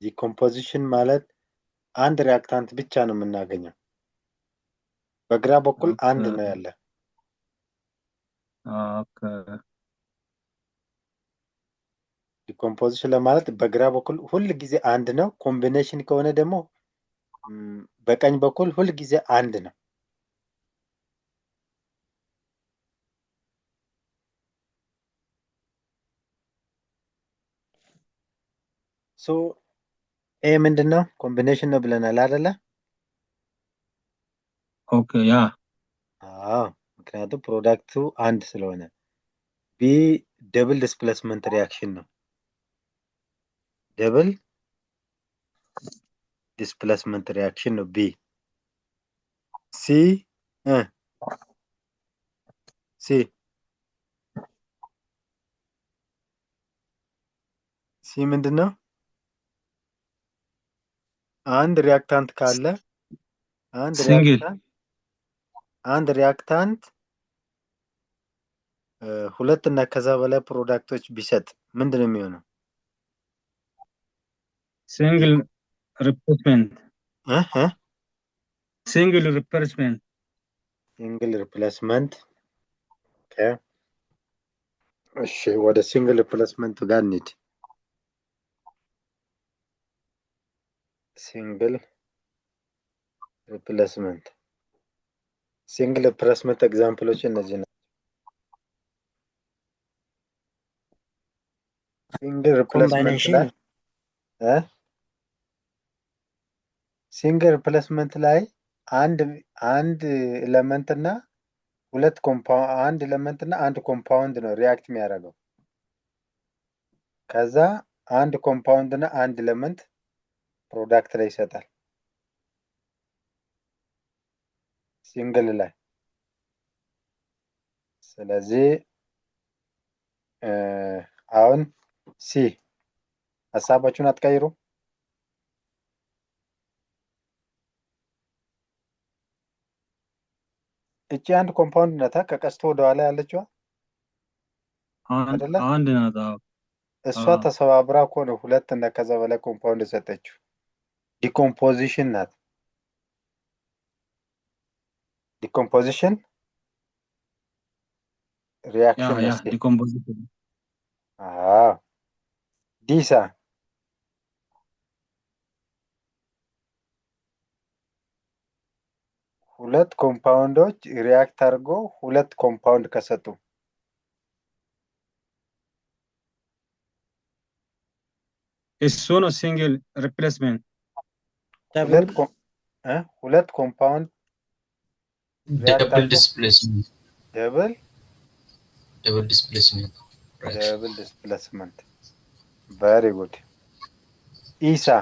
ዲኮምፖዚሽን ማለት አንድ ሪያክታንት ብቻ ነው የምናገኘው። በግራ በኩል አንድ ነው ያለ። Okay. ዲኮምፖዚሽን ለማለት በግራ በኩል ሁል ጊዜ አንድ ነው። ኮምቢኔሽን ከሆነ ደግሞ በቀኝ በኩል ሁል ጊዜ አንድ ነው። ሶ ኤ ምንድነው? ኮምቢኔሽን ነው ብለናል አይደለ? Okay, yeah. አዎ፣ ምክንያቱም ፕሮዳክቱ አንድ ስለሆነ። ቢ ደብል ዲስፕሌስመንት ሪያክሽን ነው። ደብል ዲስፕሌስመንት ሪያክሽን ነው ቢ። ሲ ሲ ሲ ምንድነው? አንድ ሪያክታንት ካለ አንድ ሪያክታንት ሁለት እና ከዛ በላይ ፕሮዳክቶች ቢሰጥ ምንድነው የሚሆነው? Single replacement. እ Single replacement. ሲንግል ሪፕሌስመንት። ኦኬ፣ እሺ፣ ወደ ሲንግል ሪፕሌስመንት ጋር እንሂድ። ሲንግል ሪፕሌስመንት ኤግዛምፕሎች እነዚህ ናቸው። ሲንግል ሪፕሌስመንት ላይ ሲንግል ሪፕሌስመንት ላይ አንድ ኤሌመንት እና አንድ ኤሌመንት እና አንድ ኮምፓውንድ ነው ሪያክት የሚያደርገው። ከዛ አንድ ኮምፓውንድ እና አንድ ኤሌመንት ፕሮዳክት ላይ ይሰጣል ሲንግል ላይ። ስለዚህ አሁን ሲ ሀሳባችሁን አትቀይሩ። እቺ አንድ ኮምፓውንድ ነታ ከቀስቶ ወደ ኋላ ያለችዋ አይደለ? አንድ ናት። እሷ ተሰባብራ እኮ ነው ሁለት እና ከዛ በላይ ኮምፓውንድ የሰጠችው። ዲኮምፖዚሽን ናት። ዲኮምፖዚሽን ሪያክሽን ነው። ዲኮምፖዚሽን። ዲሳ ሁለት ኮምፓውንዶች ሪያክት አድርጎ ሁለት ኮምፓውንድ ከሰጡ እሱ ነው ሲንግል ሪፕሌስመንት። ሁለት ኮምፓውንድ double displacement. Double displacement. Right. Double displacement. Very good. Isa.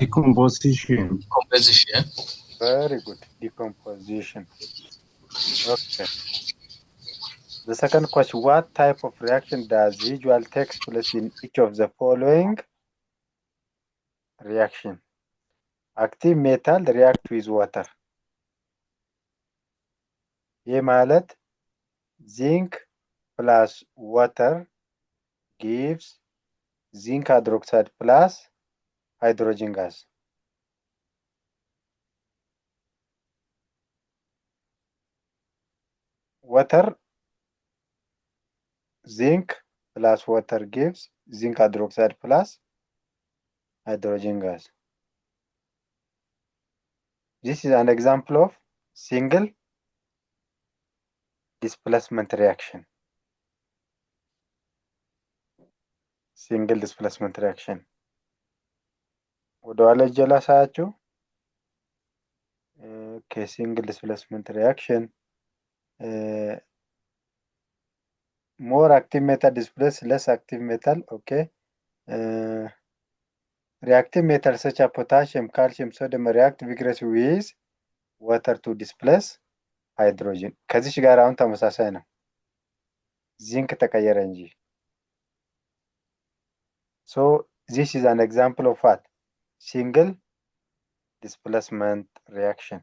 Decomposition. Very good. Decomposition. Okay. The second question, what type of reaction does usually takes place in each of the following reaction? Active metal react with water. ይህ ማለት zinc plus water gives zinc hydroxide plus hydrogen gas. Water, zinc plus water gives zinc hydroxide plus hydrogen gas. This is an example of single displacement reaction. Single displacement reaction. ወደኋላ እጀላ ሳያችሁ single displacement reaction. More active metal displace less active metal. Okay. Reactive metals such as potassium, calcium, sodium react vigorously with water to displace hydrogen. ከዚች ጋር አሁን ተመሳሳይ ነው። ዚንክ ተቀየረ እንጂ። So this is an example of what? Single displacement reaction.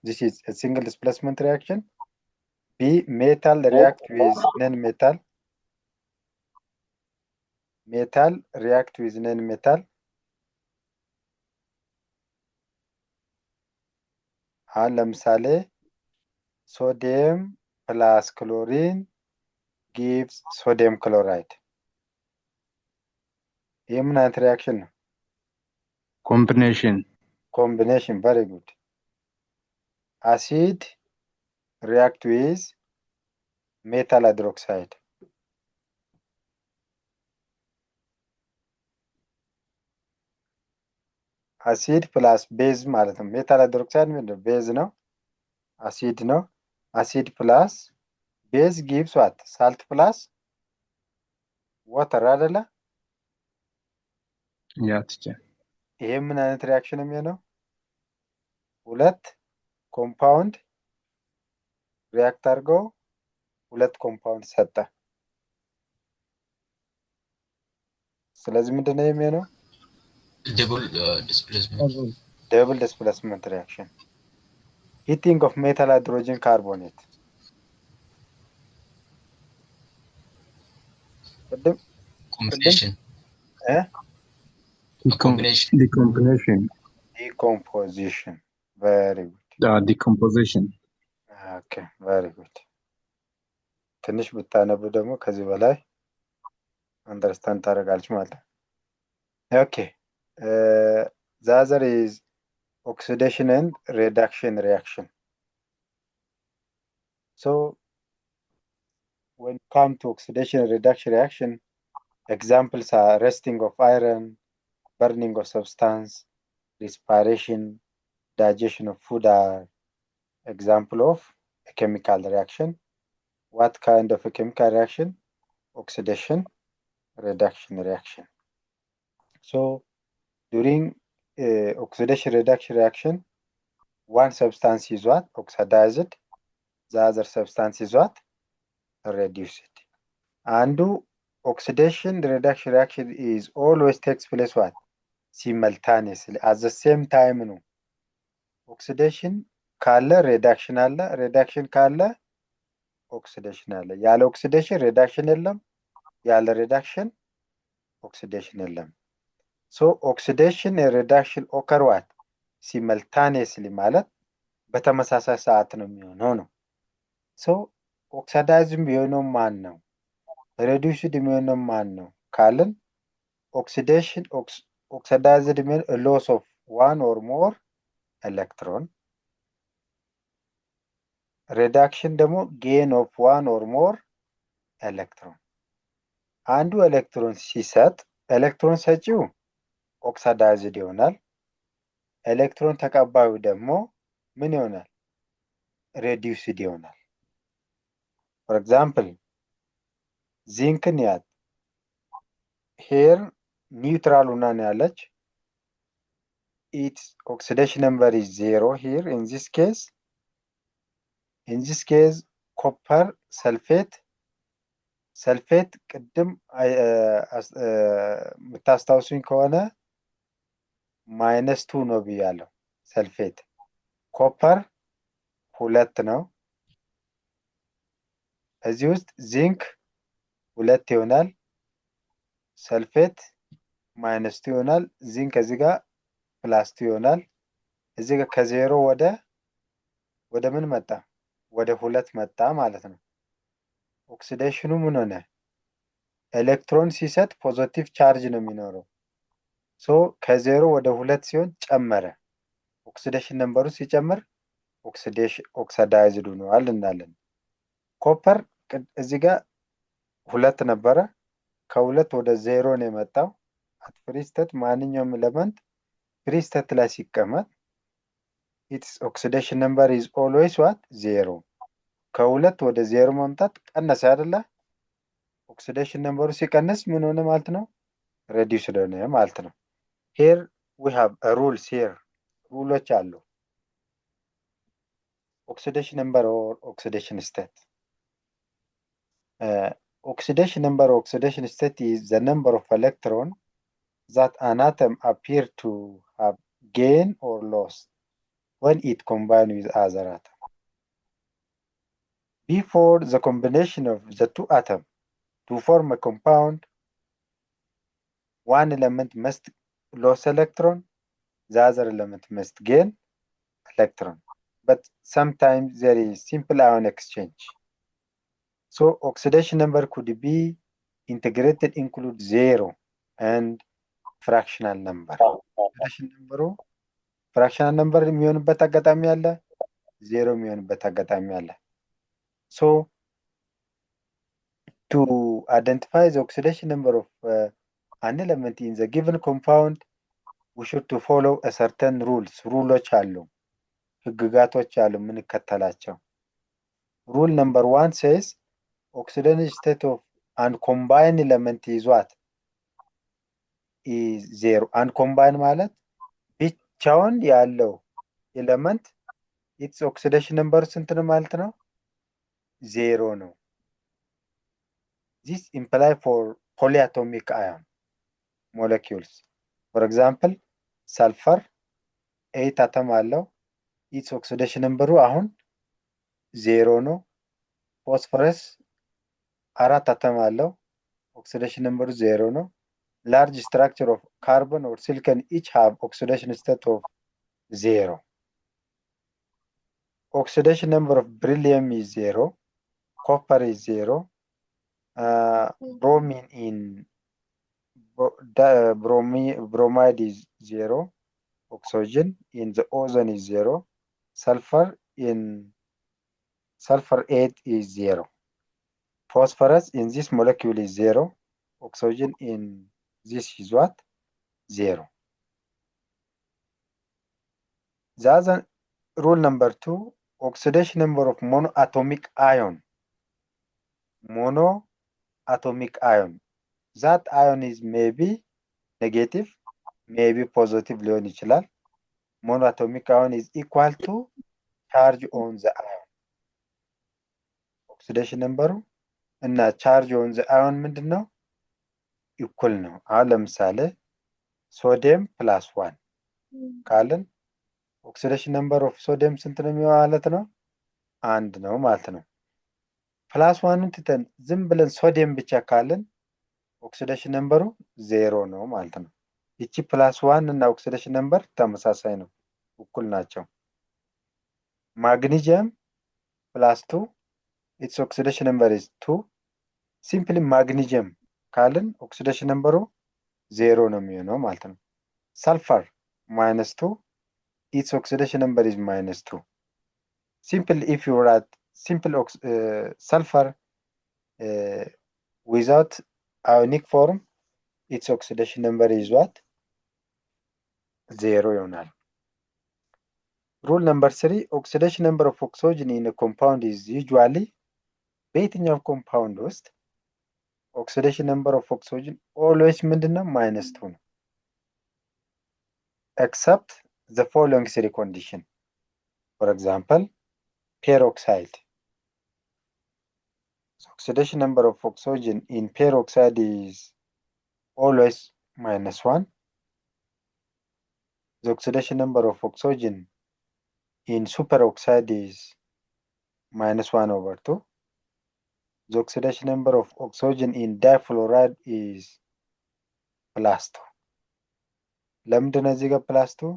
This is a single displacement reaction. B, metal react with non-metal. Metal react with non-metal. ለምሳሌ sodium plus chlorine gives sodium chloride. ይህ ምን አይነት ሪያክሽን ነው? combination Combination, very good. Acid react with metal hydroxide. አሲድ ፕላስ ቤዝ ማለት ነው። ሜታል ሃይድሮክሳይድ ምንድነው? ቤዝ ነው፣ አሲድ ነው። አሲድ ፕላስ ቤዝ ጊቭስ ዋት? ሳልት ፕላስ ዋተር አይደለ? ያ ቲቸር ይሄ ምን አይነት ሪያክሽን ነው የሚሆነው? ሁለት ኮምፓውንድ ሪያክት አድርገው ሁለት ኮምፓውንድ ሰጠ። ስለዚህ ምንድነው የሚሆነው? double displacement. Double displacement reaction. Heating of metal hydrogen carbonate. Combination. Combination. Decomposition. Very good. decomposition Okay, very good. ትንሽ ብታነቡ ደግሞ ከዚህ በላይ አንደርስታንድ ታደርጋለች ማለት ነው። Okay. The other is oxidation and reduction reaction. So when come to oxidation and reduction reaction, examples are rusting of iron, burning of substance, respiration, digestion of food are example of a chemical reaction. What kind of a chemical reaction? Oxidation reduction reaction. So during oxidation reduction reaction, one substance is what? Oxidized. The other substance is what? Reduced. And oxidation reduction reaction is always takes place what? Simultaneously at the same time. No. Oxidation ካለ reduction አለ፣ reduction ካለ oxidation አለ። ያለ oxidation reduction የለም፣ ያለ reduction oxidation የለም። So oxidation and reduction occur what? Simultaneously ማለት በተመሳሳይ ሰዓት ነው የሚሆነው ነው። So oxidizing የሚሆነው ማን ነው? reduced የሚሆነው ማን ነው ካልን oxidation oxidized means a loss of one or more electron. Reduction ደግሞ gain of one or more electron. አንዱ ኤሌክትሮን ሲሰጥ ኤሌክትሮን ሰጪው ኦክሲዳይዝድ ይሆናል። ኤሌክትሮን ተቀባዩ ደግሞ ምን ይሆናል? ሬዲዩስድ ይሆናል። For example, ዚንክን ያት ሄር ኒውትራል ሆና ነው ያለች። Its oxidation number is 0 here in this case. In this case, copper sulfate ቅድም የምታስታውሱኝ ከሆነ -2 ነው ብያለሁ። ሰልፌት ኮፐር 2 ነው። እዚህ ውስጥ ዚንክ 2 ይሆናል፣ ሰልፌት -2 ይሆናል። ዚንክ እዚህ ጋር +2 ይሆናል። እዚህ ጋር ከዜሮ ወደ ምን መጣ? ወደ 2 መጣ ማለት ነው። ኦክሲዴሽኑ ምን ሆነ? ኤሌክትሮን ሲሰጥ ፖዚቲቭ ቻርጅ ነው የሚኖረው። ሶ ከዜሮ ወደ 2 ሲሆን ጨመረ። ኦክሲዴሽን ነምበሩ ሲጨምር ኦክሲዳይዝድ ሆኗል እንላለን። ኮፐር እዚህ ጋር 2 ነበረ፣ ከ2 ወደ 0 ነው የመጣው። አት ፍሪ ስቴት ማንኛውም ኤሌመንት ፍሪ ስቴት ላይ ሲቀመጥ its oxidation number is always what? 0. ከ2 ወደ 0 መምጣት ቀነሰ አይደለ? ኦክሲዴሽን ነምበሩ ሲቀንስ ምን ሆነ ማለት ነው? reduced ሆነ ማለት ነው። here we have a rules here. ሩሎች አሉ። oxidation number or oxidation state. oxidation number or oxidation state is the number of electron that an atom appear to have gained or lost when it combined with other atom. Before the combination of the two atoms to form a compound, one element must lose electron, the other element must gain electron. But sometimes there is simple ion exchange. So oxidation number could be integrated include 0 and fractional number. oxidation number fractional number የሚሆንበት አጋጣሚ አለ፣ 0 የሚሆንበት አጋጣሚ አለ። So to identify the oxidation number of an element in the given compound, we should to follow a certain rules. ሩሎች አሉ፣ ህግጋቶች አሉ የምንከተላቸው። Rule number 1 says oxidation state of uncombined element is what? Is 0. Uncombined ማለት ብቻውን ያለው ኤሌመንት its oxidation number ስንት ነው ማለት ነው? 0 ነው። This imply for polyatomic ion molecules. For example, sulfur 8 atom አለው its oxidation number አሁን 0 ነው። phosphorus 4 atom አለው oxidation number 0 ነው። Large structure of carbon or silicon each have oxidation state of 0. Oxidation number of beryllium is 0, copper is 0, bromine in bromide is 0, oxygen in the ozone is 0, sulfur 8 is 0. Phosphorus in this molecule is 0, oxygen in this is what? 0. The other rule number 2, oxidation number of monoatomic ion. Monoatomic ion. That ion is maybe negative, maybe positive ሊሆን ይችላል። Monoatomic ion is equal to charge on the ion. Oxidation number እና charge on the ion ምንድን ነው? እኩል ነው። አሁን ለምሳሌ ሶዲየም ፕላስ 1 ካልን ኦክሲዴሽን ነምበር ኦፍ ሶዲየም ስንት ነው ማለት ነው? 1 ነው ማለት ነው። ፕላስ 1ን ትተን ዝም ብለን ሶዲየም ብቻ ካልን ኦክሲዴሽን ነምበሩ 0 ነው ማለት ነው። እቺ ፕላስ 1 እና ኦክሲዴሽን ነምበር ተመሳሳይ ነው፣ እኩል ናቸው። ማግኒዚየም ፕላስ 2 its oxidation number is 2. Simply magnesium ካልን ኦክሲዴሽን ነምበሩ 0 ነው የሚሆነው ማለት ነው። ሰልፈር minus 2 its oxidation number is minus 2. Simply if you write simple sulfur without ionic form, its oxidation number is what? 0 ይሆናል። Rule number 3, oxidation number of oxygen in a compound is usually በየትኛው ኮምፓውንድ ውስጥ oxidation number of oxygen always ምንድነው? -2 ነው። Except the following 3 condition. For example, peroxide. So oxidation number of oxygen in peroxide is always -1. The oxidation number of oxygen in superoxide is -1/2. The oxidation number of oxygen in difluoride is +2. ለምንድን ነው እዚህ ጋር +2?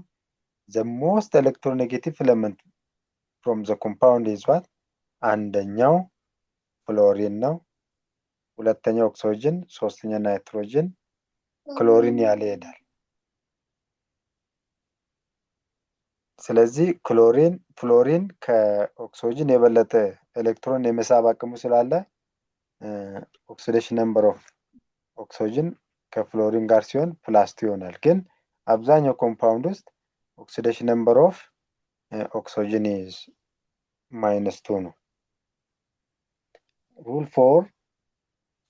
The most electronegative element from the compound is what? አንደኛው ፍሎሪን ነው፣ ሁለተኛው ኦክሲጅን፣ ሶስተኛ ናይትሮጅን፣ ክሎሪን ያለ ይሄዳል። ስለዚህ ፍሎሪን ከኦክሲጅን የበለጠ ኤሌክትሮን የመሳብ አቅሙ ስላለ ኦክሲዴሽን ነምበር ኦፍ ኦክሲጅን ከፍሎሪን ጋር ሲሆን +2 ይሆናል። ግን አብዛኛው ኮምፓውንድ ውስጥ oxidation number of oxygen is -2 ነው። Rule 4,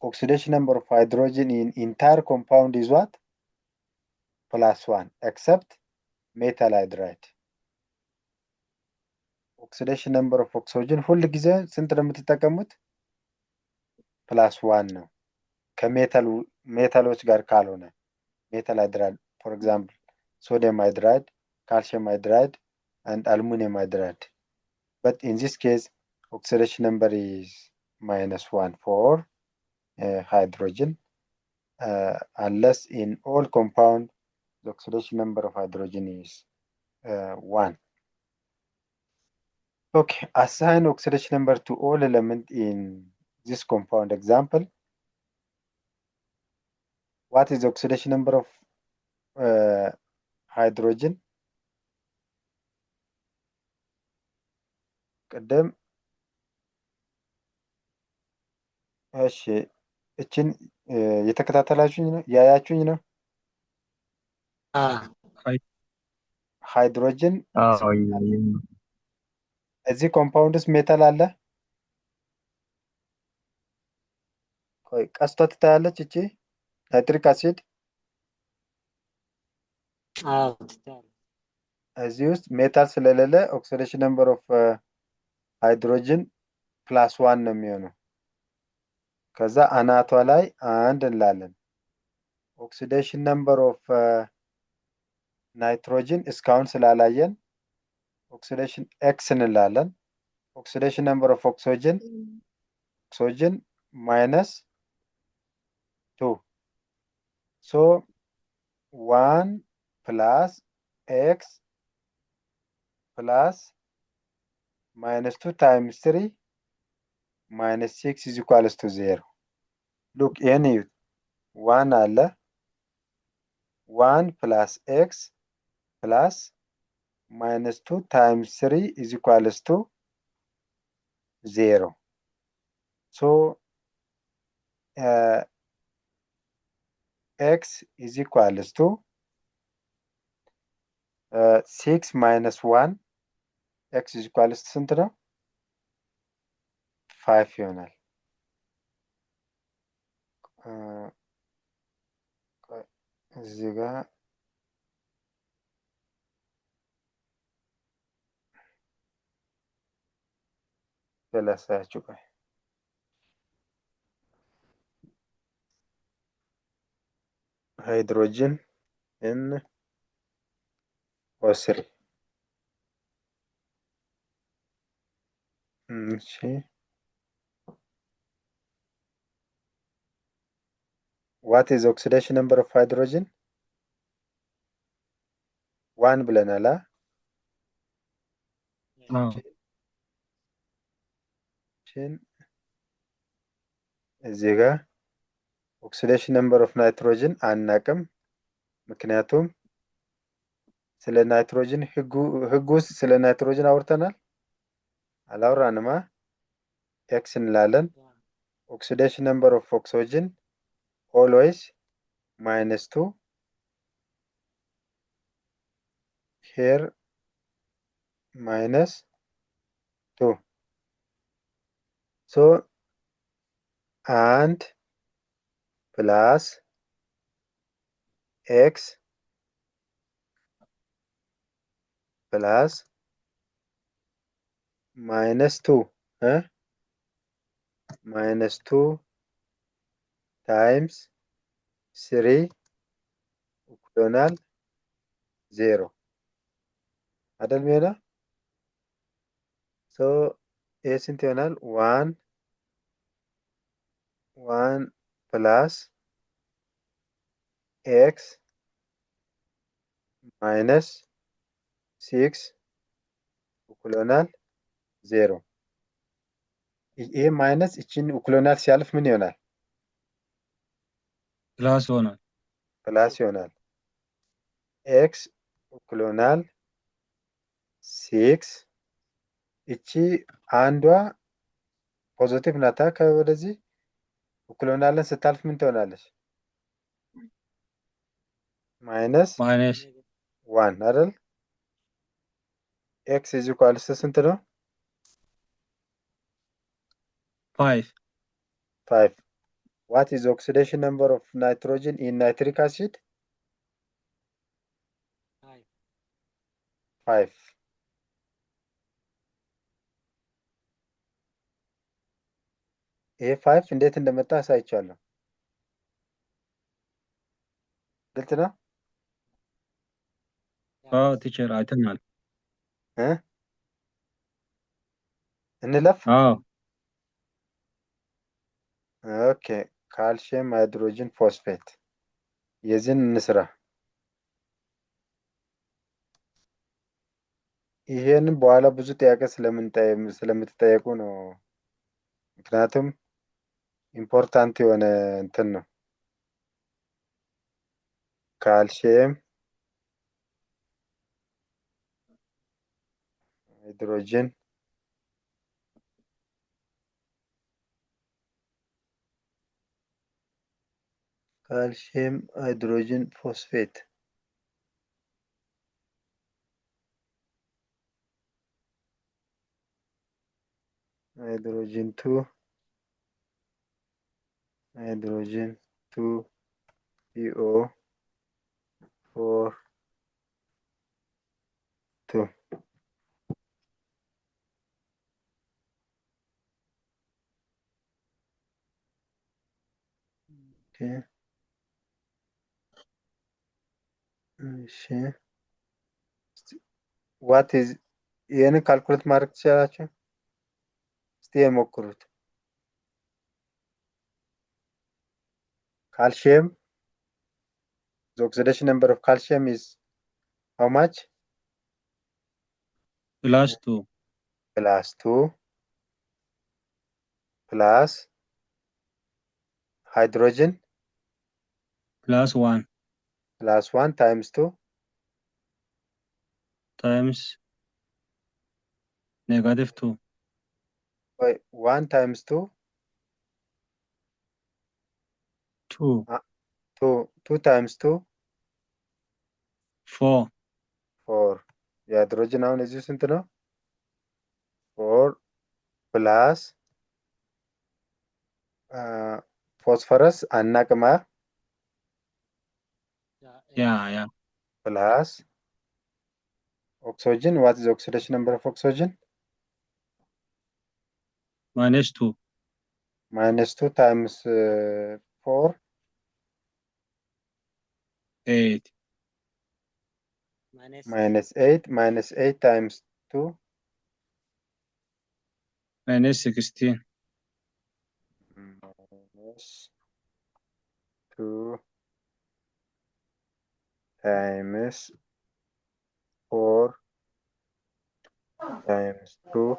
oxidation number of hydrogen in entire compound is what? +1 except metal hydride. Oxidation number of oxygen ሁል ጊዜ ስንት ነው የምትጠቀሙት? +1 ነው ከሜታሎች ጋር ካልሆነ metal hydride, for example, sodium hydride, calcium hydride, and aluminum hydride. But in this case, oxidation number is -1 for hydrogen, unless in all compound, the oxidation number of hydrogen is 1. Okay, assign oxidation number to all elements in this compound. Example, what is the oxidation number of hydrogen? ቅድም እሺ እችን የተከታተላችሁኝ ነው ያያችሁኝ ነው። ሃይድሮጅን እዚህ ኮምፓውንድ ውስጥ ሜታል አለ። ቆይ ቀስቷ ትታያለች እቺ ናይትሪክ አሲድ እዚህ ውስጥ ሜታል ስለሌለ ኦክሲዴሽን ነምበር ኦፍ ሃይድሮጅን +1 ነው የሚሆነው። ከዛ አናቷ ላይ 1 እንላለን። ኦክሲዴሽን ነምበር ኦፍ ናይትሮጅን እስካሁን ስላላየን ኦክሲዴሽን ኤክስ እንላለን። ኦክሲዴሽን ነምበር ኦፍ ኦክሲጅን -2 ሶ 1 + x plus -2 times 3 -6 is equals to 0. Look, any 1 አለ 1 plus x plus -2 times 3 is equals to 0. So x is equals to 6 minus 1 x is equals to ስንት ነው? 5 ይሆናል። እዚህ ጋር በላሳያችሁ ቆይ ሃይድሮጅን NO3 እሺ what is oxidation number of hydrogen? 1 ብለናል። እዚህ ጋር ኦክሲዴሽን ነምበር ኦፍ ናይትሮጅን አናቅም። ምክንያቱም ስለ ናይትሮጅን ህጉ ውስጥ ስለ ናይትሮጅን አውርተናል አላወራንማ። ኤክስ እንላለን። ኦክሲዴሽን ነምበር ኦፍ ኦክሲጅን always -2 here -2 so and plus x plus -2 -2 times 3 ይሆናል 0 አይደል ሚሆነው? ሶ ይሄ ስንት ይሆናል? 1 plus x minus 6 ይሆናል 0። ይሄ ማይነስ እቺን ይሆናል ሲያልፍ ምን ይሆናል? ፕላስ ይሆናል። ፕላስ ይሆናል። ኤክስ ይሆናል 6 እቺ አንዷ ፖዚቲቭ ናታ ከወደዚህ ይሆናልን ስታልፍ ምን ትሆናለች? ማይነስ 1 አይደል? ኤክስ ኢዝ ኢኳልስ ስንት ነው? 5 What is the oxidation number of nitrogen in nitric acid? 5. ይሄ 5 እንዴት እንደመጣ አሳይቻለሁ። ግልጽ ነው? አዎ ቲቸር አይተናል። እንለፍ። አዎ ኦኬ ካልሽየም ሃይድሮጅን ፎስፌት የዚህን እንስራ። ይሄን በኋላ ብዙ ጥያቄ ስለምትጠየቁ ነው። ምክንያቱም ኢምፖርታንት የሆነ እንትን ነው። ካልሽየም ሃይድሮጅን ካልሽየም ሃይድሮጅን ፎስፌት ሃይድሮጅን 2 PO 4 2 okay እሺ what is ይሄን ካልኩሌት ማድረግ ትችላላችሁ? እስቲ የሞክሩት። calcium the oxidation number of calcium is how much? +2 +2 plus hydrogen +1 +1 times 2 times -2 1 times 2 2 2 times 2 4 4 የሃይድሮጅን አሁን እዚህ ስንት ነው? 4 ፕላስ ፎስፈረስ አናቅማ ያ plus oxygen. What is the oxidation number of oxygen? -2 -2 times 4 8 -8 times 2 -16 -2 times 4 times 2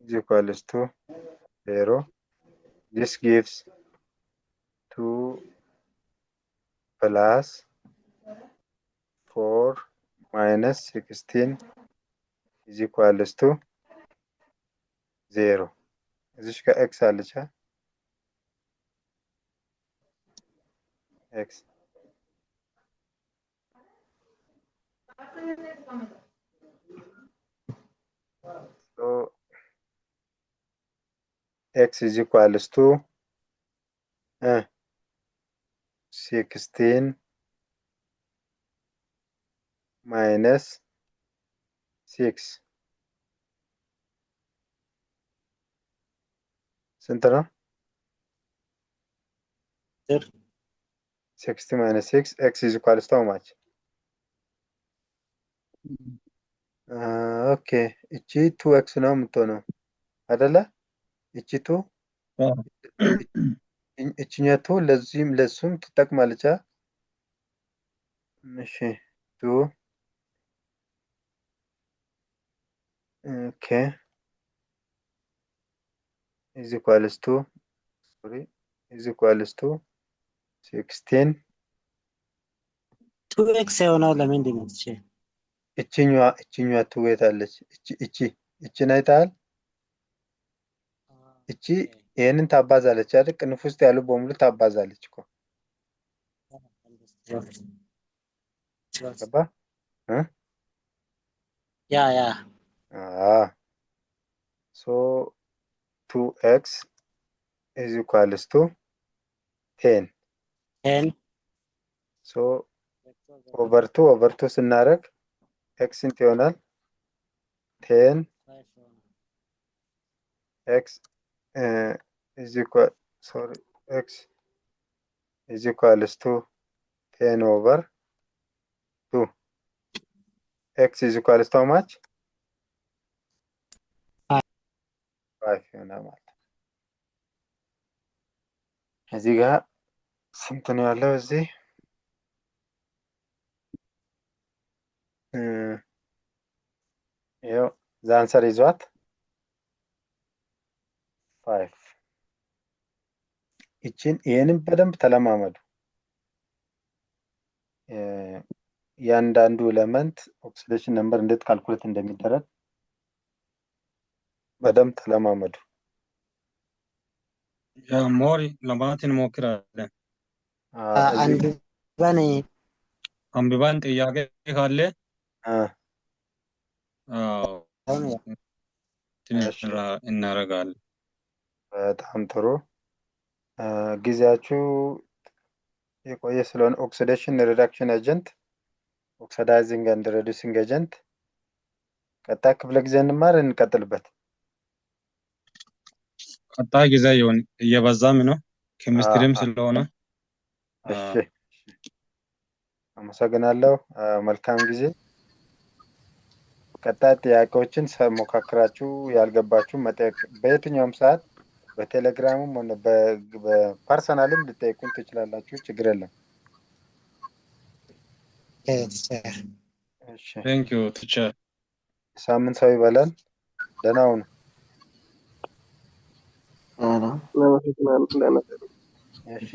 is equals to 0. This gives 2 plus 4 minus 16 is equals to 0. እዚሽ ጋር ኤክስ አለች ኤክስ so x is equals to 16 minus 6 ስንት ነው? 60 minus 6 x is equals to how much? ኦኬ እቺ 2x ነው የምትሆነው አይደለ? እቺ 2 እቺኛቱ ለዚህም ለሱም ትጠቅማለች። እሺ 2 ኦኬ is equals to 16 2x የሆነው ለምንድን ነው? እቺኛዋ ትዌታለች እቺን አይተሃል? እቺ ይሄንን ታባዛለች አይደል? ቅንፍ ውስጥ ያሉ በሙሉ ታባዛለች እኮ ገባ? ያ so 2x is equals to 10 so over 2 ስናደርግ x ስንት ይሆናል? 10 x is equal, sorry, x is equals to 10 over 2. X is equals to how much? 5 ይሆናል ማለት ነው። እዚህ ጋር ስንት ነው ያለው እዚህ? ይኸው the answer is what? 5. ይህንን በደንብ ተለማመዱ። ያንዳንዱ ኤሌመንት ኦክሲዴሽን ነምበር እንዴት ካልኩሌት እንደሚደረግ በደንብ ተለማመዱ። ሞሪ ለማለት እንሞክራለን። አንብበን ጥያቄ ካለ እናደርጋለን። በጣም ጥሩ። ጊዜያችሁ የቆየ ስለሆነ ኦክሲዴሽን ሪዳክሽን ኤጀንት፣ ኦክሲዳይዚንግ ኤንድ ሪዲዩሲንግ ኤጀንት ቀጣይ ክፍለ ጊዜ እንቀጥልበት። ቀጣይ ጊዜ ይሁን እየበዛም ነው ኬሚስትሪም ስለሆነ። እሺ አመሰግናለሁ። መልካም ጊዜ። ቀጣይ ጥያቄዎችን ሞካክራችሁ ያልገባችሁ መጠየቅ በየትኛውም ሰዓት በቴሌግራምም ሆነ በፐርሰናልም ልጠይቁን ትችላላችሁ። ችግር የለም። እሺ ቴንክ ዩ ቲቸር። ሳምንት ሰው ይበላል። ደህና ሁኑ። እሺ